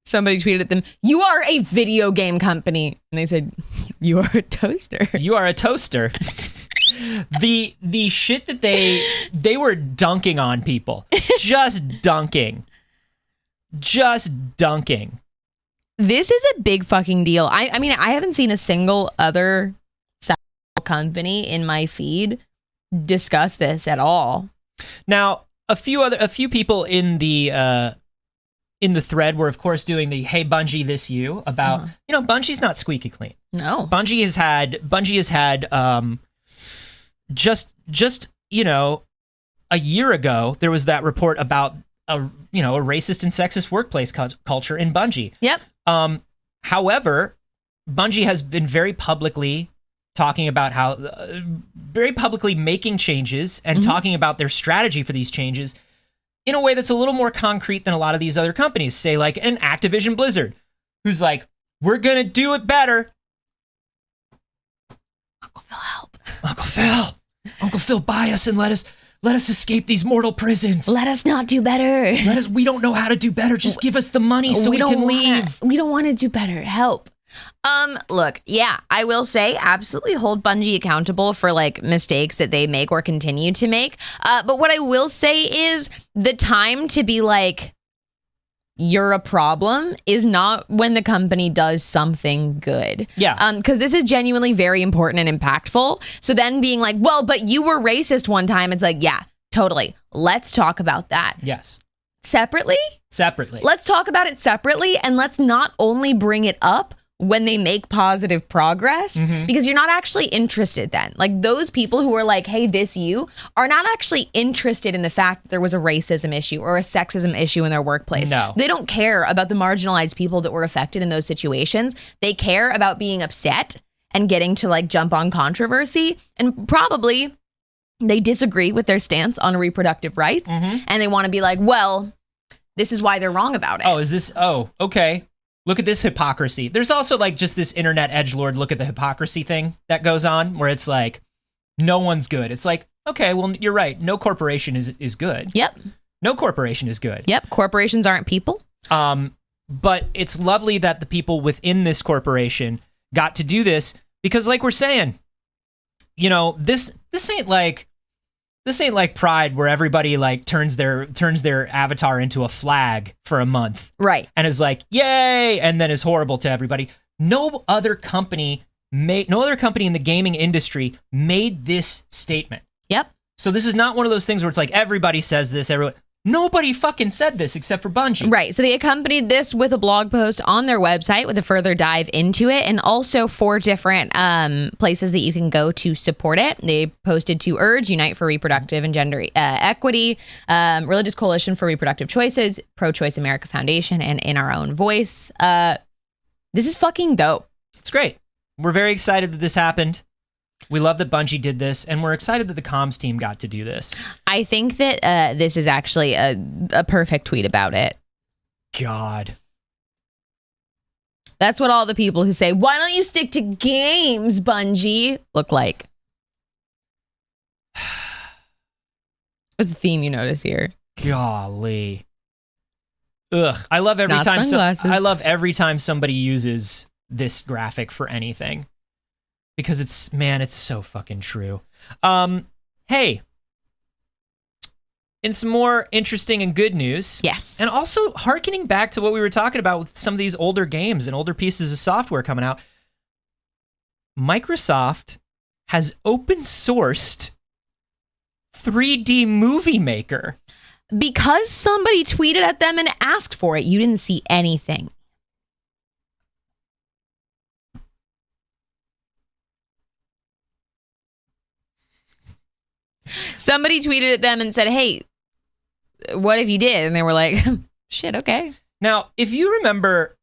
Somebody tweeted at them, "You are a video game company." And they said, "You are a toaster." You are a toaster. The shit that they were dunking on people. Just dunking. This is a big fucking deal. I mean, I haven't seen a single other company in my feed discuss this at all. Now, a few people in the thread were, of course, doing the "Hey Bungie, this you" about Bungie's not squeaky clean. No, Bungie has had just a year ago there was that report about a racist and sexist workplace culture in Bungie. Yep. However, Bungie has been very publicly talking about how very publicly making changes and talking about their strategy for these changes in a way that's a little more concrete than a lot of these other companies, say like an Activision Blizzard, who's like, we're going to do it better. Uncle Phil, help. Uncle Phil, buy us and let us escape these mortal prisons. Let us not do better. We don't know how to do better. Just give us the money so we can leave. We don't want to do better. Help. Look, yeah, I will say absolutely hold Bungie accountable for like mistakes that they make or continue to make. But what I will say is the time to be like, you're a problem is not when the company does something good. Yeah. Because this is genuinely very important and impactful. So then being like, well, but you were racist one time. It's like, yeah, totally. Let's talk about that. Yes. Separately. Let's talk about it separately. And let's not only bring it up when they make positive progress, because you're not actually interested then. Like those people who are like, hey, this you, are not actually interested in the fact that there was a racism issue or a sexism issue in their workplace. No. They don't care about the marginalized people that were affected in those situations. They care about being upset and getting to like jump on controversy and probably they disagree with their stance on reproductive rights, and they want to be like, well, this is why they're wrong about it. Oh, is this? Oh, okay. Look at this hypocrisy. There's also like just this internet edgelord look at the hypocrisy thing that goes on where it's like, no one's good. It's like, okay, well, you're right. No corporation is good. Yep. No corporation is good. Yep. Corporations aren't people. But it's lovely that the people within this corporation got to do this because, like we're saying, you know, this ain't like Pride where everybody like turns their avatar into a flag for a month, right? And is like, yay, and then is horrible to everybody. No other company in the gaming industry made this statement. Yep. So this is not one of those things where it's like everybody says this, nobody fucking said this except for Bungie. Right. So they accompanied this with a blog post on their website with a further dive into it, and also 4 different places that you can go to support it. They posted to Urge, Unite for Reproductive and Gender Equity, Religious Coalition for Reproductive Choices, Pro-Choice America Foundation, and In Our Own Voice. This is fucking dope. It's great. We're very excited that this happened. We love that Bungie did this, and we're excited that the comms team got to do this. I think that this is actually a perfect tweet about it. God. That's what all the people who say, why don't you stick to games, Bungie, look like. What's the theme you notice here? Golly. Ugh. I love every time somebody uses this graphic for anything. Because it's so fucking true. Hey, in some more interesting and good news. Yes. And also hearkening back to what we were talking about with some of these older games and older pieces of software coming out. Microsoft has open sourced 3D Movie Maker. Because somebody tweeted at them and asked for it, you didn't see anything. Somebody tweeted at them and said, hey, what if you did? And they were like, shit, okay. Now, if you remember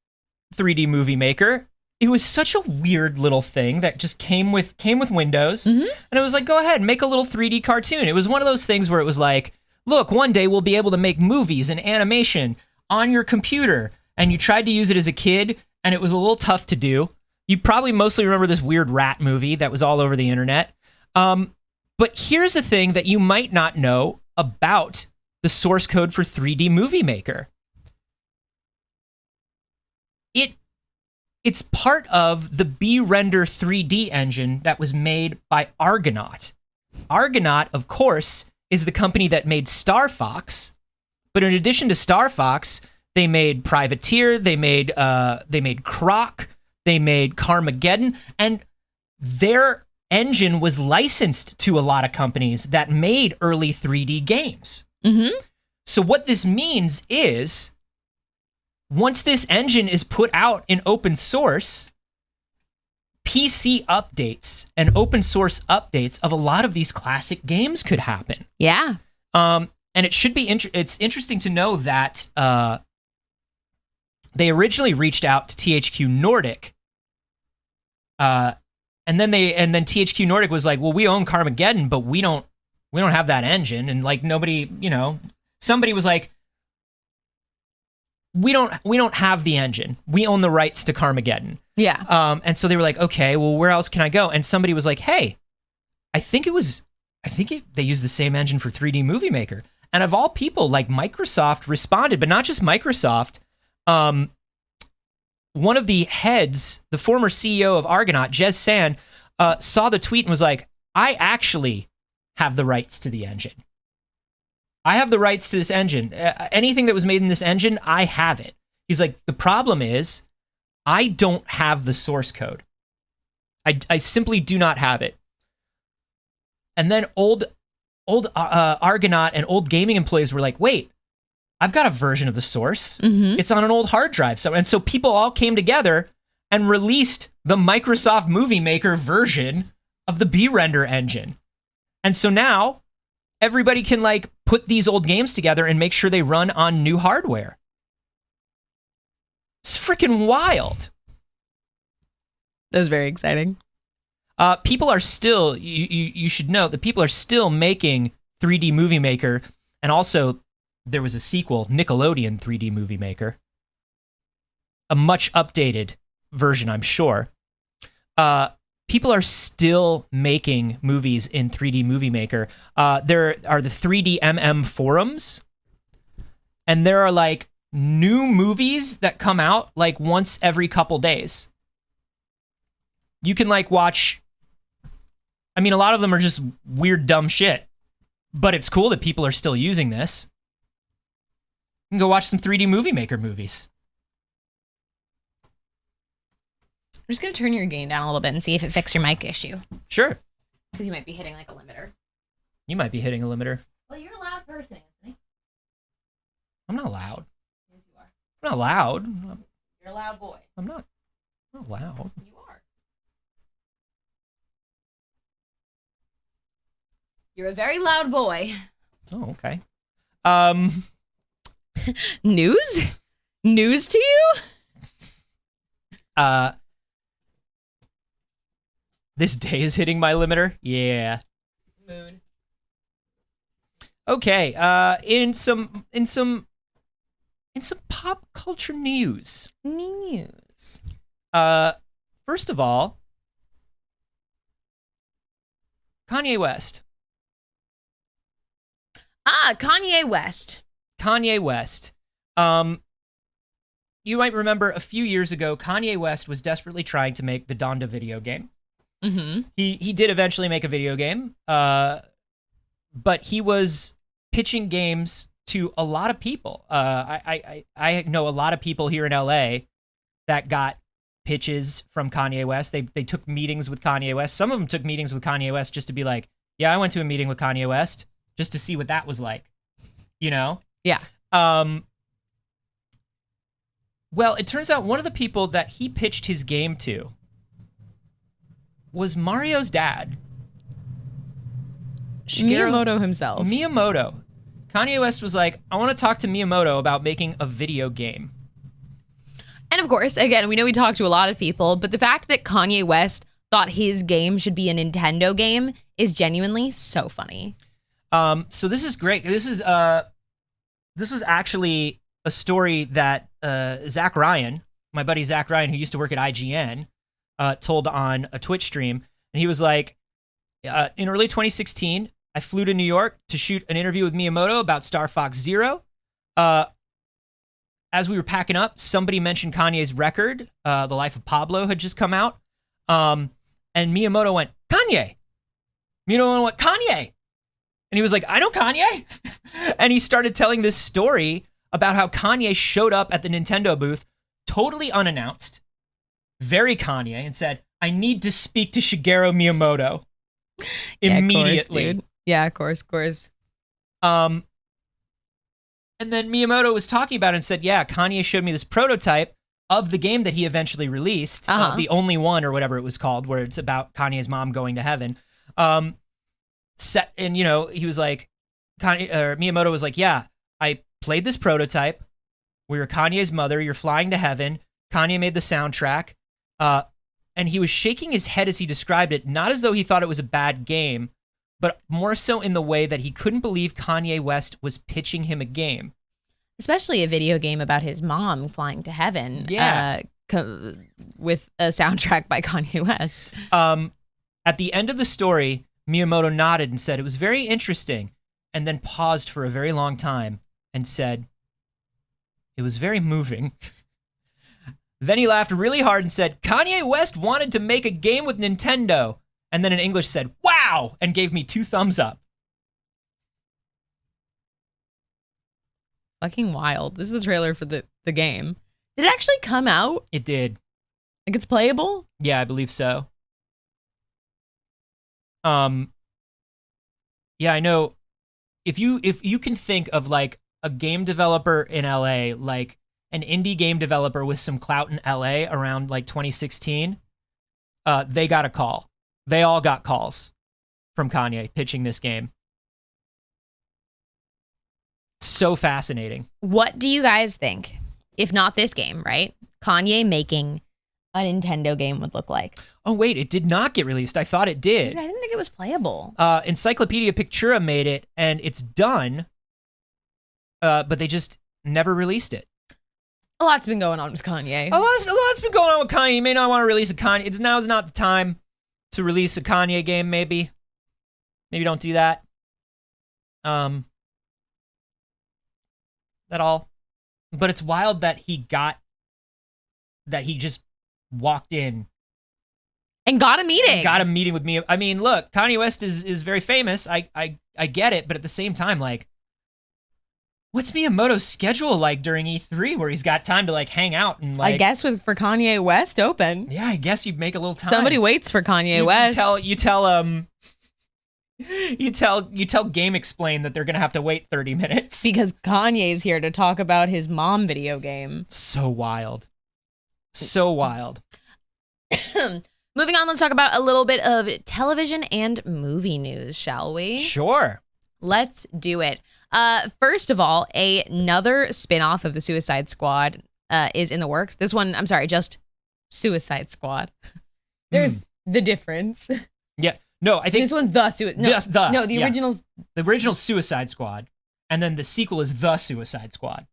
3D Movie Maker, it was such a weird little thing that just came with Windows. And it was like, go ahead, make a little 3D cartoon. It was one of those things where it was like, look, one day we'll be able to make movies and animation on your computer. And you tried to use it as a kid, and it was a little tough to do. You probably mostly remember this weird rat movie that was all over the internet. But here's a thing that you might not know about the source code for 3D Movie Maker. It's part of the B-Render 3D engine that was made by Argonaut. Argonaut, of course, is the company that made Star Fox. But in addition to Star Fox, they made Privateer, they made Croc, they made Carmageddon, and their engine was licensed to a lot of companies that made early 3D games. So what this means is, once this engine is put out in open source, PC updates and open source updates of a lot of these classic games could happen. Yeah. And it should be it's interesting to know that they originally reached out to THQ Nordic. And then THQ Nordic was like, well, we own Carmageddon, but we don't have that engine. And like nobody, somebody was like, we don't have the engine. We own the rights to Carmageddon. Yeah. And so they were like, okay, well, where else can I go? And somebody was like, hey, they used the same engine for 3D Movie Maker. And of all people, like Microsoft responded, but not just Microsoft. One of the heads, the former CEO of Argonaut, Jez Sand, saw the tweet and was like, I actually have the rights to the engine. I have the rights to this engine. Anything that was made in this engine, I have it. He's like, the problem is, I don't have the source code. I simply do not have it. And then old Argonaut and old gaming employees were like, wait, I've got a version of the source. It's on an old hard drive. And so people all came together and released the Microsoft Movie Maker version of the B-Render engine. And so now everybody can like put these old games together and make sure they run on new hardware. It's freaking wild. That was very exciting. People are still, you should know that people are still making 3D Movie Maker, and also there was a sequel, Nickelodeon 3D Movie Maker, a much updated version, I'm sure. People are still making movies in 3D Movie Maker. There are the 3DMM forums, and there are like new movies that come out like once every couple days. You can like watch, I mean, a lot of them are just weird, dumb shit, but it's cool that people are still using this. You can go watch some 3D Movie Maker movies. I'm just going to turn your gain down a little bit and see if it fixes your mic issue. Sure. Because you might be hitting like a limiter. You might be hitting a limiter. Well, you're a loud person, Anthony. I'm not loud. Yes, you are. I'm not loud. You're a loud boy. I'm not loud. You are. You're a very loud boy. Oh, okay. News? News to you? This day is hitting my limiter. Yeah. Mood. Okay. In some pop culture news. First of all, Kanye West. Kanye West. Kanye West. You might remember a few years ago, Kanye West was desperately trying to make the Donda video game. Mm-hmm. He did eventually make a video game, but he was pitching games to a lot of people. I know a lot of people here in LA that got pitches from Kanye West. They took meetings with Kanye West. Some of them took meetings with Kanye West just to be like, yeah, I went to a meeting with Kanye West just to see what that was like, you know? Yeah. Well, it turns out one of the people that he pitched his game to was Mario's dad. Miyamoto himself. Miyamoto. Kanye West was like, I want to talk to Miyamoto about making a video game. And of course, again, we know we talked to a lot of people, but the fact that Kanye West thought his game should be a Nintendo game is genuinely so funny. So this is great. This was actually a story that Zach Ryan, my buddy Zach Ryan, who used to work at IGN, told on a Twitch stream. And he was like, in early 2016, I flew to New York to shoot an interview with Miyamoto about Star Fox Zero. As we were packing up, somebody mentioned Kanye's record, The Life of Pablo, had just come out. And Miyamoto went, Kanye! Miyamoto went, Kanye! And he was like, I know Kanye! And he started telling this story about how Kanye showed up at the Nintendo booth, totally unannounced, very Kanye, and said, I need to speak to Shigeru Miyamoto immediately. Of course, dude. Yeah, of course. And then Miyamoto was talking about it and said, yeah, Kanye showed me this prototype of the game that he eventually released, the only one or whatever it was called, where it's about Kanye's mom going to heaven. And, you know, he was like, Miyamoto was like, yeah, I played this prototype. We were Kanye's mother. You're flying to heaven. Kanye made the soundtrack. And he was shaking his head as he described it, not as though he thought it was a bad game, but more so in the way that he couldn't believe Kanye West was pitching him a game. Especially a video game about his mom flying to heaven. Yeah. With a soundtrack by Kanye West. At the end of the story, Miyamoto nodded and said, it was very interesting, and then paused for a very long time and said, it was very moving. Then he laughed really hard and said, Kanye West wanted to make a game with Nintendo. And then in English said, wow, and gave me 2 thumbs up. Fucking wild. This is the trailer for the game. Did it actually come out? It did. Like it's playable? Yeah, I believe so. Yeah, I know. If you can think of like a game developer in LA, like an indie game developer with some clout in LA around like 2016, they got a call. They all got calls from Kanye pitching this game. So fascinating. What do you guys think, if not this game, right? Kanye making a Nintendo game would look like? Oh, wait, it did not get released. I thought it did. I didn't think it was playable. Encyclopedia Pictura made it, and it's done, but they just never released it. A lot's been going on with Kanye. A lot's been going on with Kanye. You may not want to release a Kanye. Now's not the time to release a Kanye game, maybe. Maybe don't do that. At all. But it's wild that he just walked in. And got a meeting. Got a meeting with me. I mean, look, Kanye West is very famous. I get it, but at the same time, like, what's Miyamoto's schedule like during E3 where he's got time to like hang out and like? I guess for Kanye West open. Yeah, I guess you'd make a little time. Somebody waits for Kanye West. You tell Game Explain that they're gonna have to wait 30 minutes because Kanye's here to talk about his mom video game. So wild. Moving on, let's talk about a little bit of television and movie news, shall we? Sure. Let's do it. First of all, another spinoff of the Suicide Squad is in the works. This one, I'm sorry, just Suicide Squad. There's the difference. Yeah. No, I think this one's the original's the original Suicide Squad, and then the sequel is the Suicide Squad.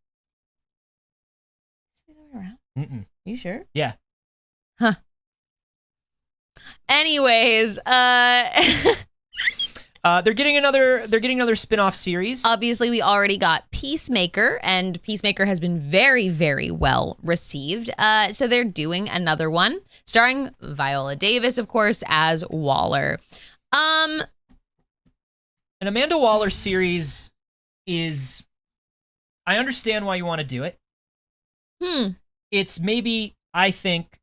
Mm-mm. You sure? Yeah. Huh. Anyways, they're getting another spin-off series. Obviously, we already got Peacemaker, and Peacemaker has been very, very well received. So they're doing another one, starring Viola Davis, of course, as Waller. An Amanda Waller series is... I understand why you want to do it. It's maybe, I think,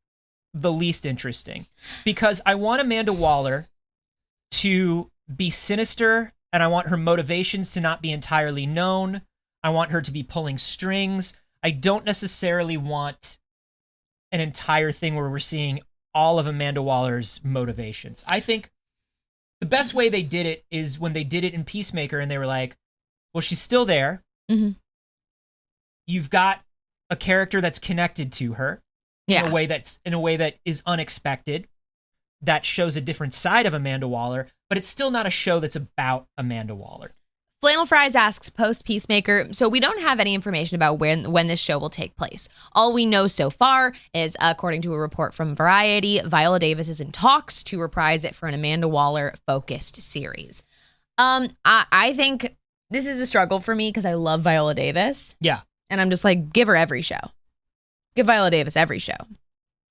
the least interesting. Because I want Amanda Waller to be sinister, and I want her motivations to not be entirely known. I want her to be pulling strings. I don't necessarily want an entire thing where we're seeing all of Amanda Waller's motivations. I think the best way they did it is when they did it in Peacemaker, and they were like, well, she's still there. Mm-hmm. You've got a character that's connected to her in a way that is unexpected, that shows a different side of Amanda Waller, but it's still not a show that's about Amanda Waller. Flannel Fries asks, post Peacemaker, so we don't have any information about when this show will take place. All we know so far is, according to a report from Variety, Viola Davis is in talks to reprise it for an Amanda Waller-focused series. I think this is a struggle for me because I love Viola Davis. Yeah. And I'm just like, give her every show. Give Viola Davis every show.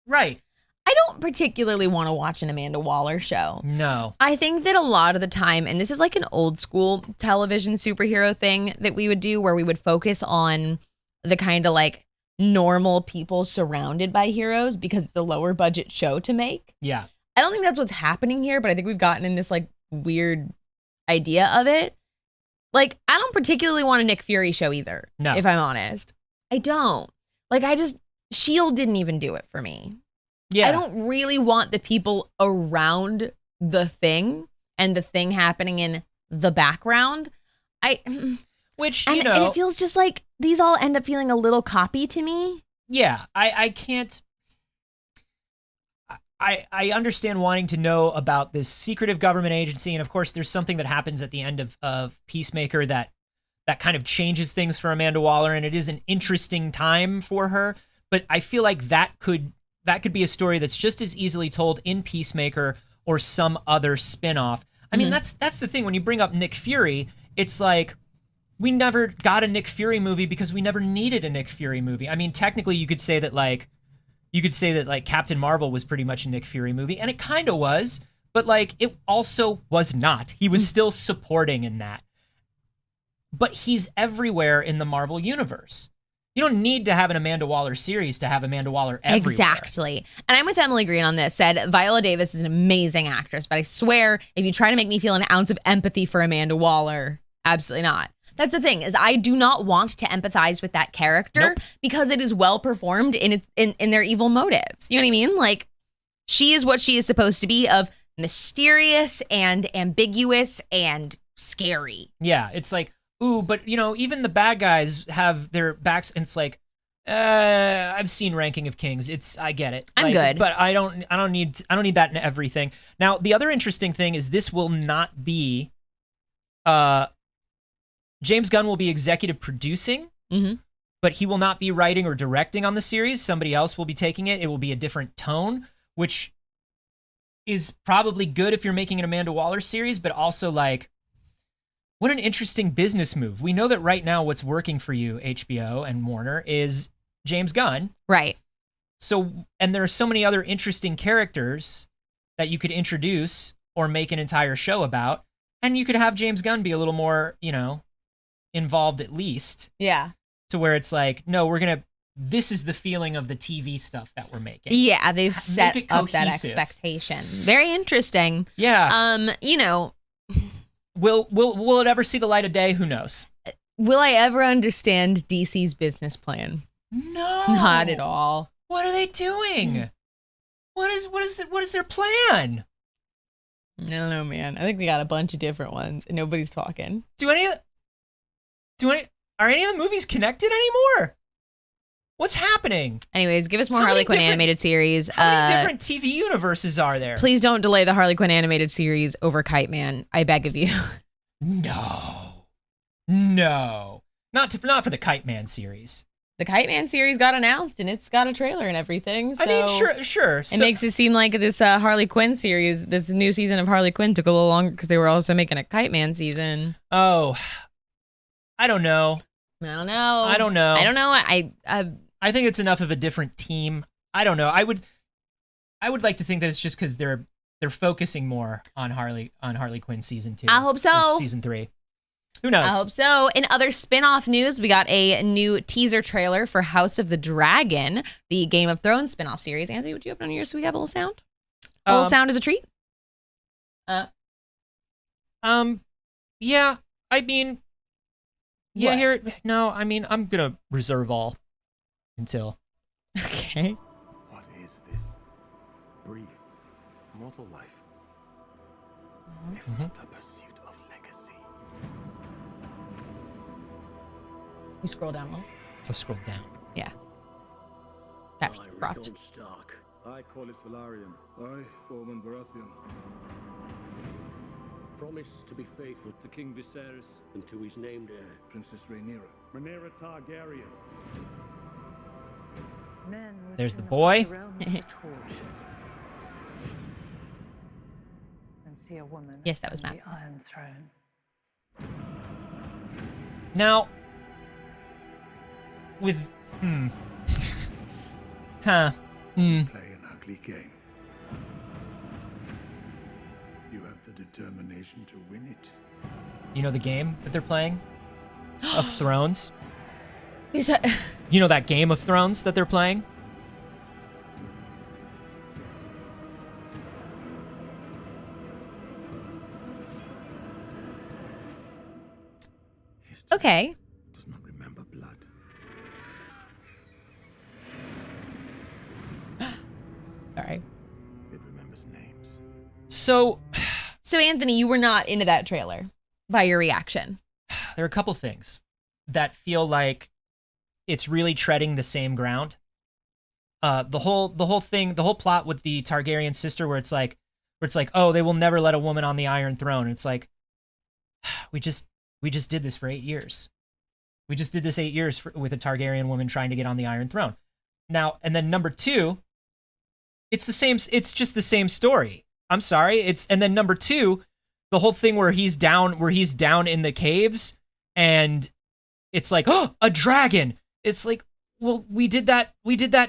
Right. I don't particularly want to watch an Amanda Waller show. No. I think that a lot of the time, and this is like an old school television superhero thing that we would do, where we would focus on the kind of like normal people surrounded by heroes because it's a lower budget show to make. Yeah. I don't think that's what's happening here, but I think we've gotten in this like weird idea of it. Like, I don't particularly want a Nick Fury show either, if I'm honest. I don't. Like, S.H.I.E.L.D. didn't even do it for me. Yeah. I don't really want the people around the thing and the thing happening in the background. And it feels just like these all end up feeling a little copy to me. Yeah, I can't. I understand wanting to know about this secretive government agency, and of course, there's something that happens at the end of Peacemaker that kind of changes things for Amanda Waller, and it is an interesting time for her. But I feel like that could be a story that's just as easily told in Peacemaker or some other spinoff. I mean, that's the thing. When you bring up Nick Fury, it's like we never got a Nick Fury movie because we never needed a Nick Fury movie. I mean, technically, you could say that Captain Marvel was pretty much a Nick Fury movie, and it kind of was, but like it also was not. He was still supporting in that. But he's everywhere in the Marvel universe. You don't need to have an Amanda Waller series to have Amanda Waller everywhere. Exactly. And I'm with Emily Green on this. Said Viola Davis is an amazing actress, but I swear, if you try to make me feel an ounce of empathy for Amanda Waller, absolutely not. That's the thing, is I do not want to empathize with that character because it is well performed in their evil motives. You know what I mean? Like, she is what she is supposed to be, of mysterious and ambiguous and scary. Yeah, it's like, ooh, but even the bad guys have their backs, and it's like, I I've seen Ranking of Kings. I get it. I'm good. But I don't need that in everything. Now, the other interesting thing is this will not be James Gunn will be executive producing, but he will not be writing or directing on the series. Somebody else will be taking it. It will be a different tone, which is probably good if you're making an Amanda Waller series, but also like, what an interesting business move. We know that right now what's working for you, HBO and Warner, is James Gunn. Right. So, and there are so many other interesting characters that you could introduce or make an entire show about, and you could have James Gunn be a little more, involved at least. Yeah. To where it's like, no, this is the feeling of the TV stuff that we're making. Yeah, they've set up that expectation. Very interesting. Yeah. Will it ever see the light of day? Who knows? Will I ever understand DC's business plan? No. Not at all. What are they doing? What is their plan? I don't know, man. I think they got a bunch of different ones and nobody's talking. Are any of the movies connected anymore? What's happening? Anyways, give us more Harley Quinn animated series. How many different TV universes are there? Please don't delay the Harley Quinn animated series over Kite Man. I beg of you. No. Not for the Kite Man series. The Kite Man series got announced and it's got a trailer and everything. So I mean, sure. It makes it seem like this Harley Quinn series, this new season of Harley Quinn took a little longer because they were also making a Kite Man season. Oh, I don't know. I don't know. I think it's enough of a different team. I don't know. I would like to think that it's just because they're focusing more on Harley Quinn season 2. I hope so. Season 3. Who knows? I hope so. In other spin-off news, we got a new teaser trailer for House of the Dragon, the Game of Thrones spin-off series. Anthony, would you open on yours so we have a little sound? A little sound as a treat? Yeah. I mean, yeah. I'm gonna reserve all until. Okay. What is this brief mortal life? If not the pursuit of legacy. You scroll down a little. Let's scroll down. Yeah. That's cropped. Stark. I call it Velaryon. I, Ormond Baratheon. Promise to be faithful to King Viserys and to his named heir, Princess Rhaenyra. Rhaenyra Targaryen. There's the boy. Yes, that was Matt. Now, with Play an ugly game. You have the determination to win it. You know the game that they're playing? Of Thrones? These are- You know that Game of Thrones that they're playing? Okay. Does not remember blood. Sorry. It remembers names. So, Anthony, you were not into that trailer by your reaction. there are a couple things that feel like it's really treading the same ground. The whole thing, the whole plot with the Targaryen sister, where it's like, oh, they will never let a woman on the Iron Throne. It's like, we just did this for 8 years. We just did this 8 years with a Targaryen woman trying to get on the Iron Throne. Now, and then number 2, it's just the same story. I'm sorry. And then number 2, the whole thing where he's down in the caves and it's like, oh, a dragon. It's like, well, we did that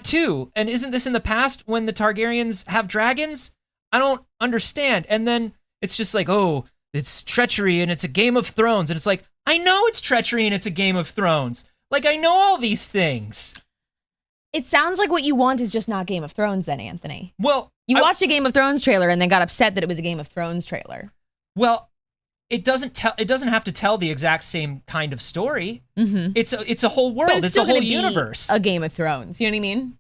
too. And isn't this in the past when the Targaryens have dragons? I don't understand. And then it's just like, oh, it's treachery and it's a Game of Thrones. And it's like, I know it's treachery and it's a Game of Thrones. Like, I know all these things. It sounds like what you want is just not Game of Thrones then, Anthony. Well, you watched a Game of Thrones trailer and then got upset that it was a Game of Thrones trailer. Well, it doesn't have to tell the exact same kind of story. Mm-hmm. It's a whole world. It's a whole universe. A Game of Thrones. You know what I mean?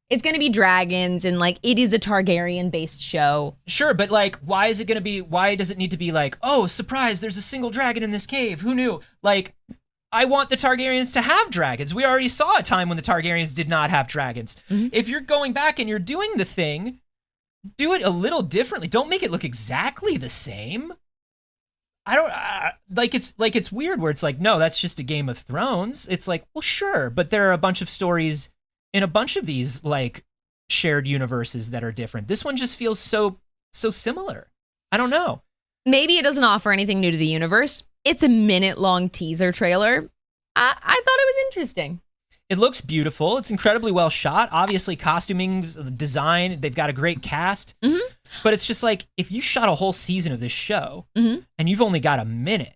It's going to be dragons and like it is a Targaryen based show. Sure, but like why does it need to be like, oh, surprise, there's a single dragon in this cave. Who knew? Like I want the Targaryens to have dragons. We already saw a time when the Targaryens did not have dragons. If you're going back and you're doing the thing, do it a little differently. Don't make it look exactly the same. I don't it's weird where it's like, no, that's just a Game of Thrones. It's like, well, sure, but there are a bunch of stories in a bunch of these like shared universes that are different. This one just feels so similar. I don't know. Maybe it doesn't offer anything new to the universe. It's a minute-long teaser trailer. I thought it was interesting. It looks beautiful. It's incredibly well shot. Obviously, costuming, design, they've got a great cast. But it's just like, if you shot a whole season of this show and you've only got a minute,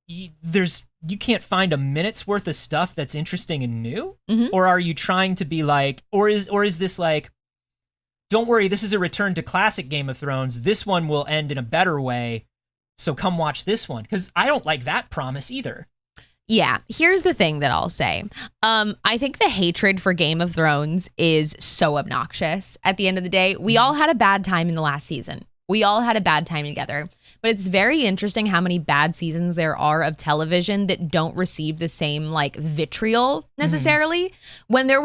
you can't find a minute's worth of stuff that's interesting and new? Or are you trying to be like, or is this like, don't worry, this is a return to classic Game of Thrones. This one will end in a better way, so come watch this one. Because I don't like that promise either. Yeah, here's the thing that I'll say. I think the hatred for Game of Thrones is so obnoxious at the end of the day. We all had a bad time in the last season. We all had a bad time together. But it's very interesting how many bad seasons there are of television that don't receive the same like vitriol necessarily, when there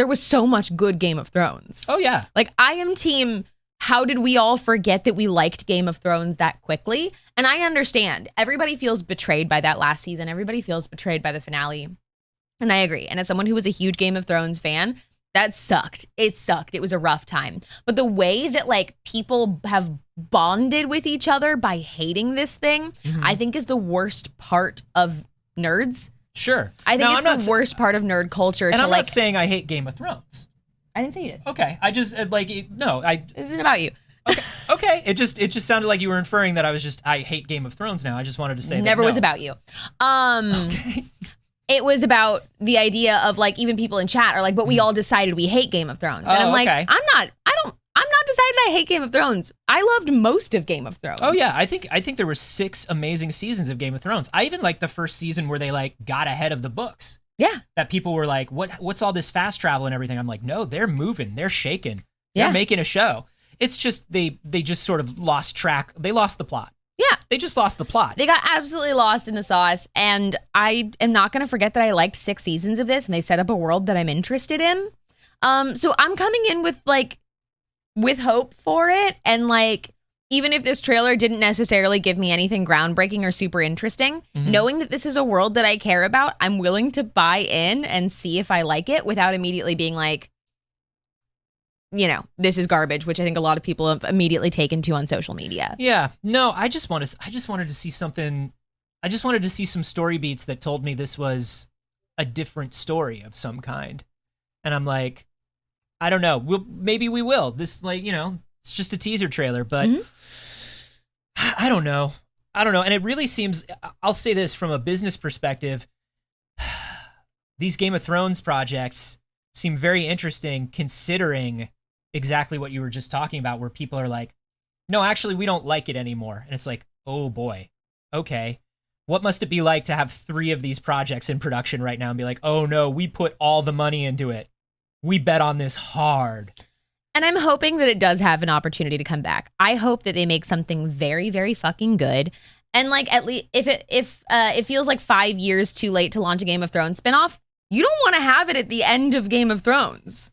was so much good Game of Thrones. Oh, yeah. Like, I am team, how did we all forget that we liked Game of Thrones that quickly? And I understand. Everybody feels betrayed by that last season. Everybody feels betrayed by the finale. And I agree. And as someone who was a huge Game of Thrones fan, that sucked. It sucked. It was a rough time. But the way that, like, people have bonded with each other by hating this thing, I think is the worst part of nerds. Sure. I think it's the worst part of nerd culture. And to I'm like, not saying I hate Game of Thrones. I didn't say you did. Okay. I just no. It isn't about you. Okay. It just sounded like you were inferring that I hate Game of Thrones now. I just wanted to say never that was about you. Okay. It was about the idea of like even people in chat are like, but we all decided we hate Game of Thrones, and I'm like, okay. I'm not decided I hate Game of Thrones. I loved most of Game of Thrones. Oh yeah, I think there were 6 amazing seasons of Game of Thrones. I even liked the first season where they like got ahead of the books. Yeah. That people were like, what's all this fast travel and everything? I'm like, no, they're moving, they're shaking, they're making a show. It's just they just sort of lost track. They lost the plot. Yeah. They just lost the plot. They got absolutely lost in the sauce, and I am not going to forget that I liked 6 seasons of this, and they set up a world that I'm interested in. So I'm coming in with hope for it, and like, even if this trailer didn't necessarily give me anything groundbreaking or super interesting, knowing that this is a world that I care about, I'm willing to buy in and see if I like it without immediately being like, you know, this is garbage, which I think a lot of people have immediately taken to on social media. Yeah. No, I just wanted to see something. I just wanted to see some story beats that told me this was a different story of some kind. And I'm like, I don't know. Maybe we will. This, like, you know, it's just a teaser trailer, but I don't know. And it really seems, I'll say this from a business perspective, these Game of Thrones projects seem very interesting considering exactly what you were just talking about, where people are like, no, actually, we don't like it anymore. And it's like, oh boy, okay. What must it be like to have 3 of these projects in production right now and be like, oh no, we put all the money into it. We bet on this hard. And I'm hoping that it does have an opportunity to come back. I hope that they make something very, very fucking good. And like, at least if it feels like 5 years too late to launch a Game of Thrones spinoff, you don't want to have it at the end of Game of Thrones.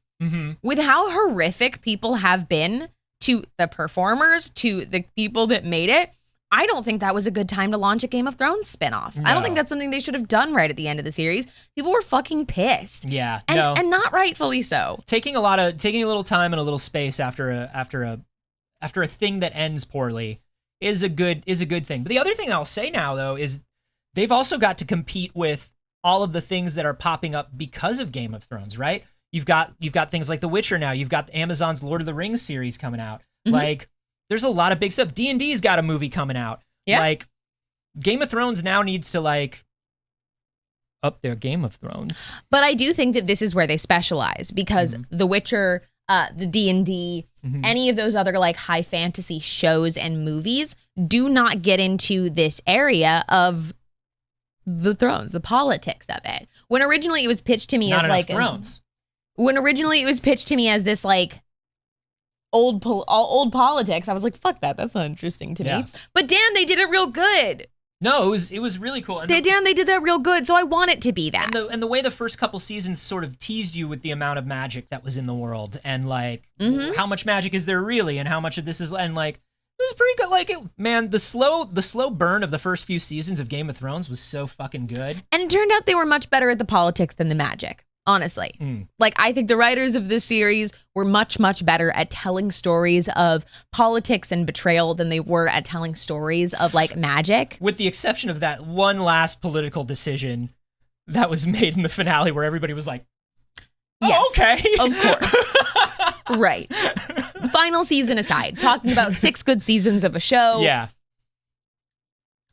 With how horrific people have been to the performers, to the people that made it, I don't think that was a good time to launch a Game of Thrones spinoff. No. I don't think that's something they should have done right at the end of the series. People were fucking pissed. Yeah, and not rightfully so. Taking a little time and a little space after a thing that ends poorly is a good thing. But the other thing I'll say now though is they've also got to compete with all of the things that are popping up because of Game of Thrones, right? You've got things like The Witcher now. You've got Amazon's Lord of the Rings series coming out. Like, there's a lot of big stuff. D&D's got a movie coming out. Yeah. Like, Game of Thrones now needs to, like, up their Game of Thrones. But I do think that this is where they specialize, because The Witcher, the D&D, any of those other, like, high fantasy shows and movies do not get into this area of the thrones, the politics of it. When originally it was pitched to me not as like thrones. When originally it was pitched to me as this like old politics, I was like, fuck that. That's not interesting to me. But damn, they did it real good. No, it was really cool. And They did that real good, so I want it to be that. and the way the first couple seasons sort of teased you with the amount of magic that was in the world, and like how much magic is there really, and how much of this is, and like it was pretty good. Like the slow burn of the first few seasons of Game of Thrones was so fucking good. And it turned out they were much better at the politics than the magic. Honestly, like I think the writers of this series were much, much better at telling stories of politics and betrayal than they were at telling stories of like magic. With the exception of that one last political decision that was made in the finale where everybody was like, oh, Yes, okay. of course. Right. Final season aside, talking about 6 good seasons of a show. Yeah.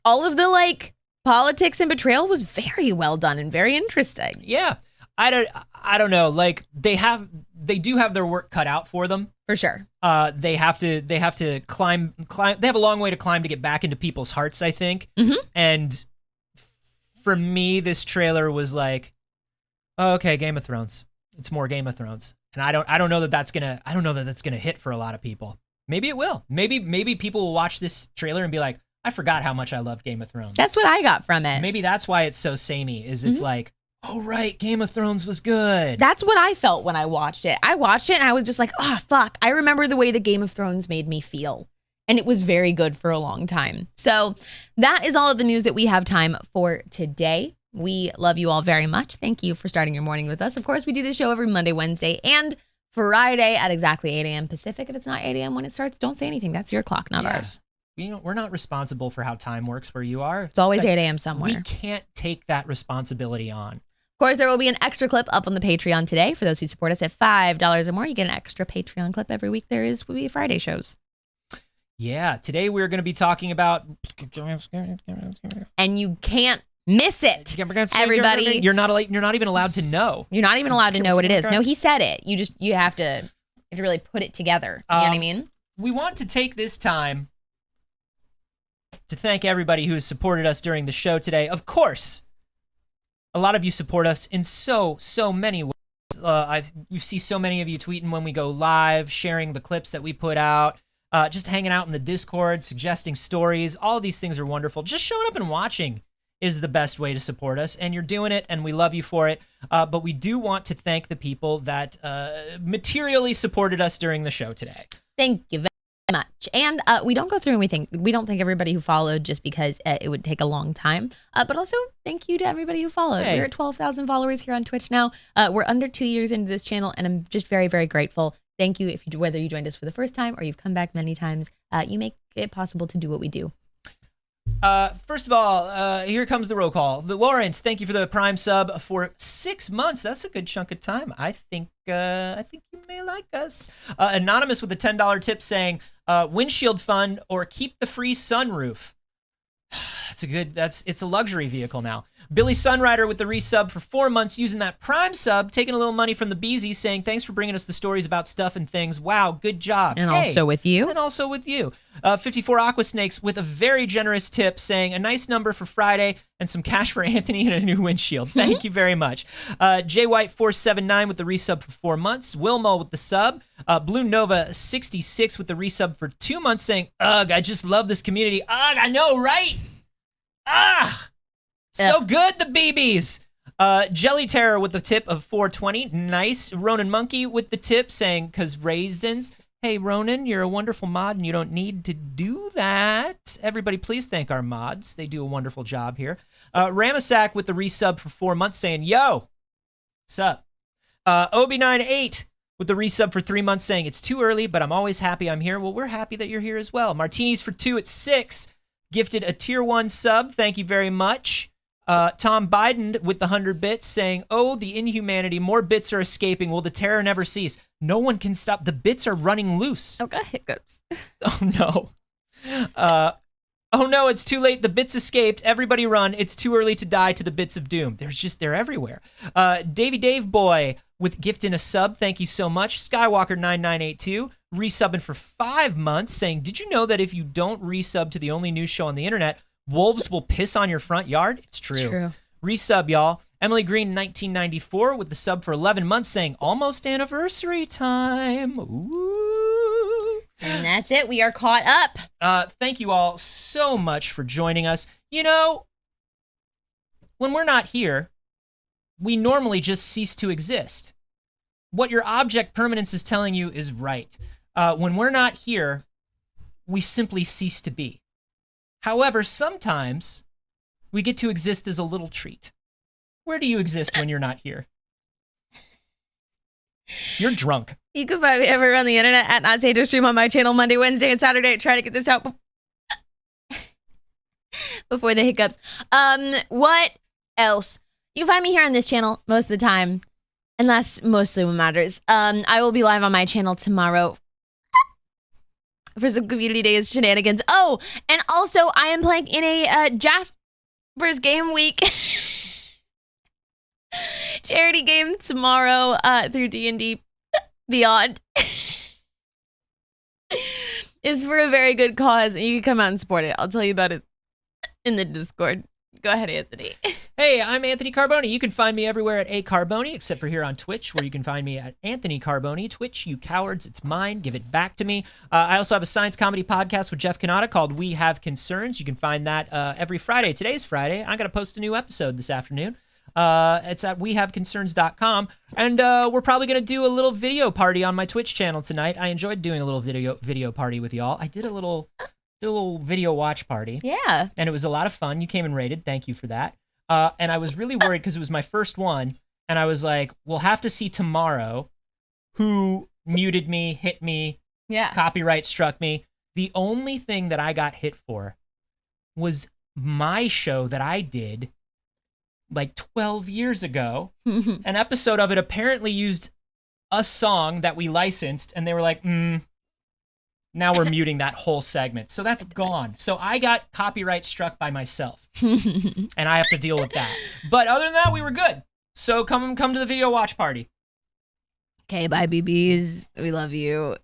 All of the like politics and betrayal was very well done and very interesting. Yeah. I don't know. Like they do have their work cut out for them. For sure. They have to climb. They have a long way to climb to get back into people's hearts, I think. And for me, this trailer was like, oh, okay, Game of Thrones. It's more Game of Thrones. And I don't know that that's gonna hit for a lot of people. Maybe it will. Maybe people will watch this trailer and be like, I forgot how much I loved Game of Thrones. That's what I got from it. Maybe that's why it's so samey, is it's like, oh, right, Game of Thrones was good. That's what I felt when I watched it. I watched it and I was just like, oh, fuck. I remember the way the Game of Thrones made me feel. And it was very good for a long time. So that is all of the news that we have time for today. We love you all very much. Thank you for starting your morning with us. Of course, we do this show every Monday, Wednesday, and Friday at exactly 8 a.m. Pacific. If it's not 8 a.m. when it starts, don't say anything. That's your clock, not ours. We're not responsible for how time works where you are. It's always 8 a.m. somewhere. We can't take that responsibility on. Of course, there will be an extra clip up on the Patreon today. For those who support us at $5 or more, you get an extra Patreon clip every week. Will be Friday shows. Yeah, today we're going to be talking about... And you can't miss it, everybody. You're not even allowed to know. You're not even allowed to know what it is. No, he said it. You have to really put it together. You know what I mean? We want to take this time to thank everybody who has supported us during the show today. Of course, a lot of you support us in so many ways. We see so many of you tweeting when we go live, sharing the clips that we put out, just hanging out in the Discord, suggesting stories. All these things are wonderful. Just showing up and watching is the best way to support us, and you're doing it, and we love you for it. But we do want to thank the people that materially supported us during the show today. Thank you very much. And we don't go through and we don't thank everybody who followed just because it would take a long time. But also thank you to everybody who followed. Hey. We're at 12,000 followers here on Twitch now. We're under 2 years into this channel, and I'm just very, very grateful. Thank you whether you joined us for the first time or you've come back many times. You make it possible to do what we do. First of all, here comes the roll call. Lawrence, thank you for the Prime sub for 6 months. That's a good chunk of time. I think you may like us. Anonymous with a $10 tip saying, windshield fund or keep the free sunroof. It's a luxury vehicle now. Billy Sunrider with the resub for 4 months using that Prime sub, taking a little money from the Beezy, saying thanks for bringing us the stories about stuff and things. Wow, good job. And also with you. And also with you. 54 Aquasnakes with a very generous tip saying a nice number for Friday and some cash for Anthony and a new windshield. Thank you very much. J White 479 with the resub for 4 months. Wilmo with the sub. Blue Nova 66 with the resub for 2 months saying, ugh, I just love this community. Ugh, I know, right? Ah, so good, the BBs. Jelly Terror with the tip of 420. Nice. Ronan Monkey with the tip saying, cause raisins. Hey, Ronan, you're a wonderful mod and you don't need to do that. Everybody, please thank our mods. They do a wonderful job here. Ramasak with the resub for 4 months saying, yo, sup. Obi98 with the resub for 3 months saying, it's too early, but I'm always happy I'm here. Well, we're happy that you're here as well. Martinis for 2 at 6. Gifted a tier 1 sub. Thank you very much. Tom Biden with the 100 bits saying, oh, the inhumanity. More bits are escaping. Will the terror never cease? No one can stop. The bits are running loose. Oh, got hiccups. Oh, no. Oh, no, it's too late. The bits escaped. Everybody run. It's too early to die to the bits of doom. They're everywhere. Davey Dave Boy with gifting a sub. Thank you so much. Skywalker9982 resubbing for 5 months saying, did you know that if you don't resub to the only news show on the internet, wolves will piss on your front yard? It's true. True. Resub, y'all. Emily Green 1994 with the sub for 11 months saying, almost anniversary time. Ooh. And that's it. We are caught up. Thank you all so much for joining us. you know, when we're not here, we normally just cease to exist. What your object permanence is telling you is right. When we're not here, we simply cease to be. However, sometimes we get to exist as a little treat. Where do you exist when you're not here? You're drunk. You can find me everywhere on the internet at Not Saige. Stream on my channel Monday, Wednesday, and Saturday. Try to get this out before the hiccups. What else? You can find me here on this channel most of the time, and that's mostly what matters. I will be live on my channel tomorrow for some community days shenanigans. Oh, and also I am playing in a Jasper's Game Week charity game tomorrow through D&D Beyond. It's for a very good cause, and you can come out and support it. I'll tell you about it in the Discord. Go ahead, Anthony. Hey, I'm Anthony Carboni. You can find me everywhere at Carboni, except for here on Twitch, where you can find me at Anthony Carboni. Twitch, you cowards, it's mine. Give it back to me. I also have a science comedy podcast with Jeff Kanata called We Have Concerns. You can find that every Friday. Today's Friday. I'm going to post a new episode this afternoon. It's at wehaveconcerns.com. And we're probably going to do a little video party on my Twitch channel tonight. I enjoyed doing a little video party with y'all. I did a little video watch party. Yeah. And it was a lot of fun. You came and raided. Thank you for that. And I was really worried because it was my first one. And I was like, we'll have to see tomorrow who muted me, hit me, copyright struck me. The only thing that I got hit for was my show that I did like 12 years ago. An episode of it apparently used a song that we licensed. And they were like, now we're muting that whole segment. So that's gone. So I got copyright struck by myself. And I have to deal with that. But other than that, we were good. So come to the video watch party. Okay, bye, BBs. We love you.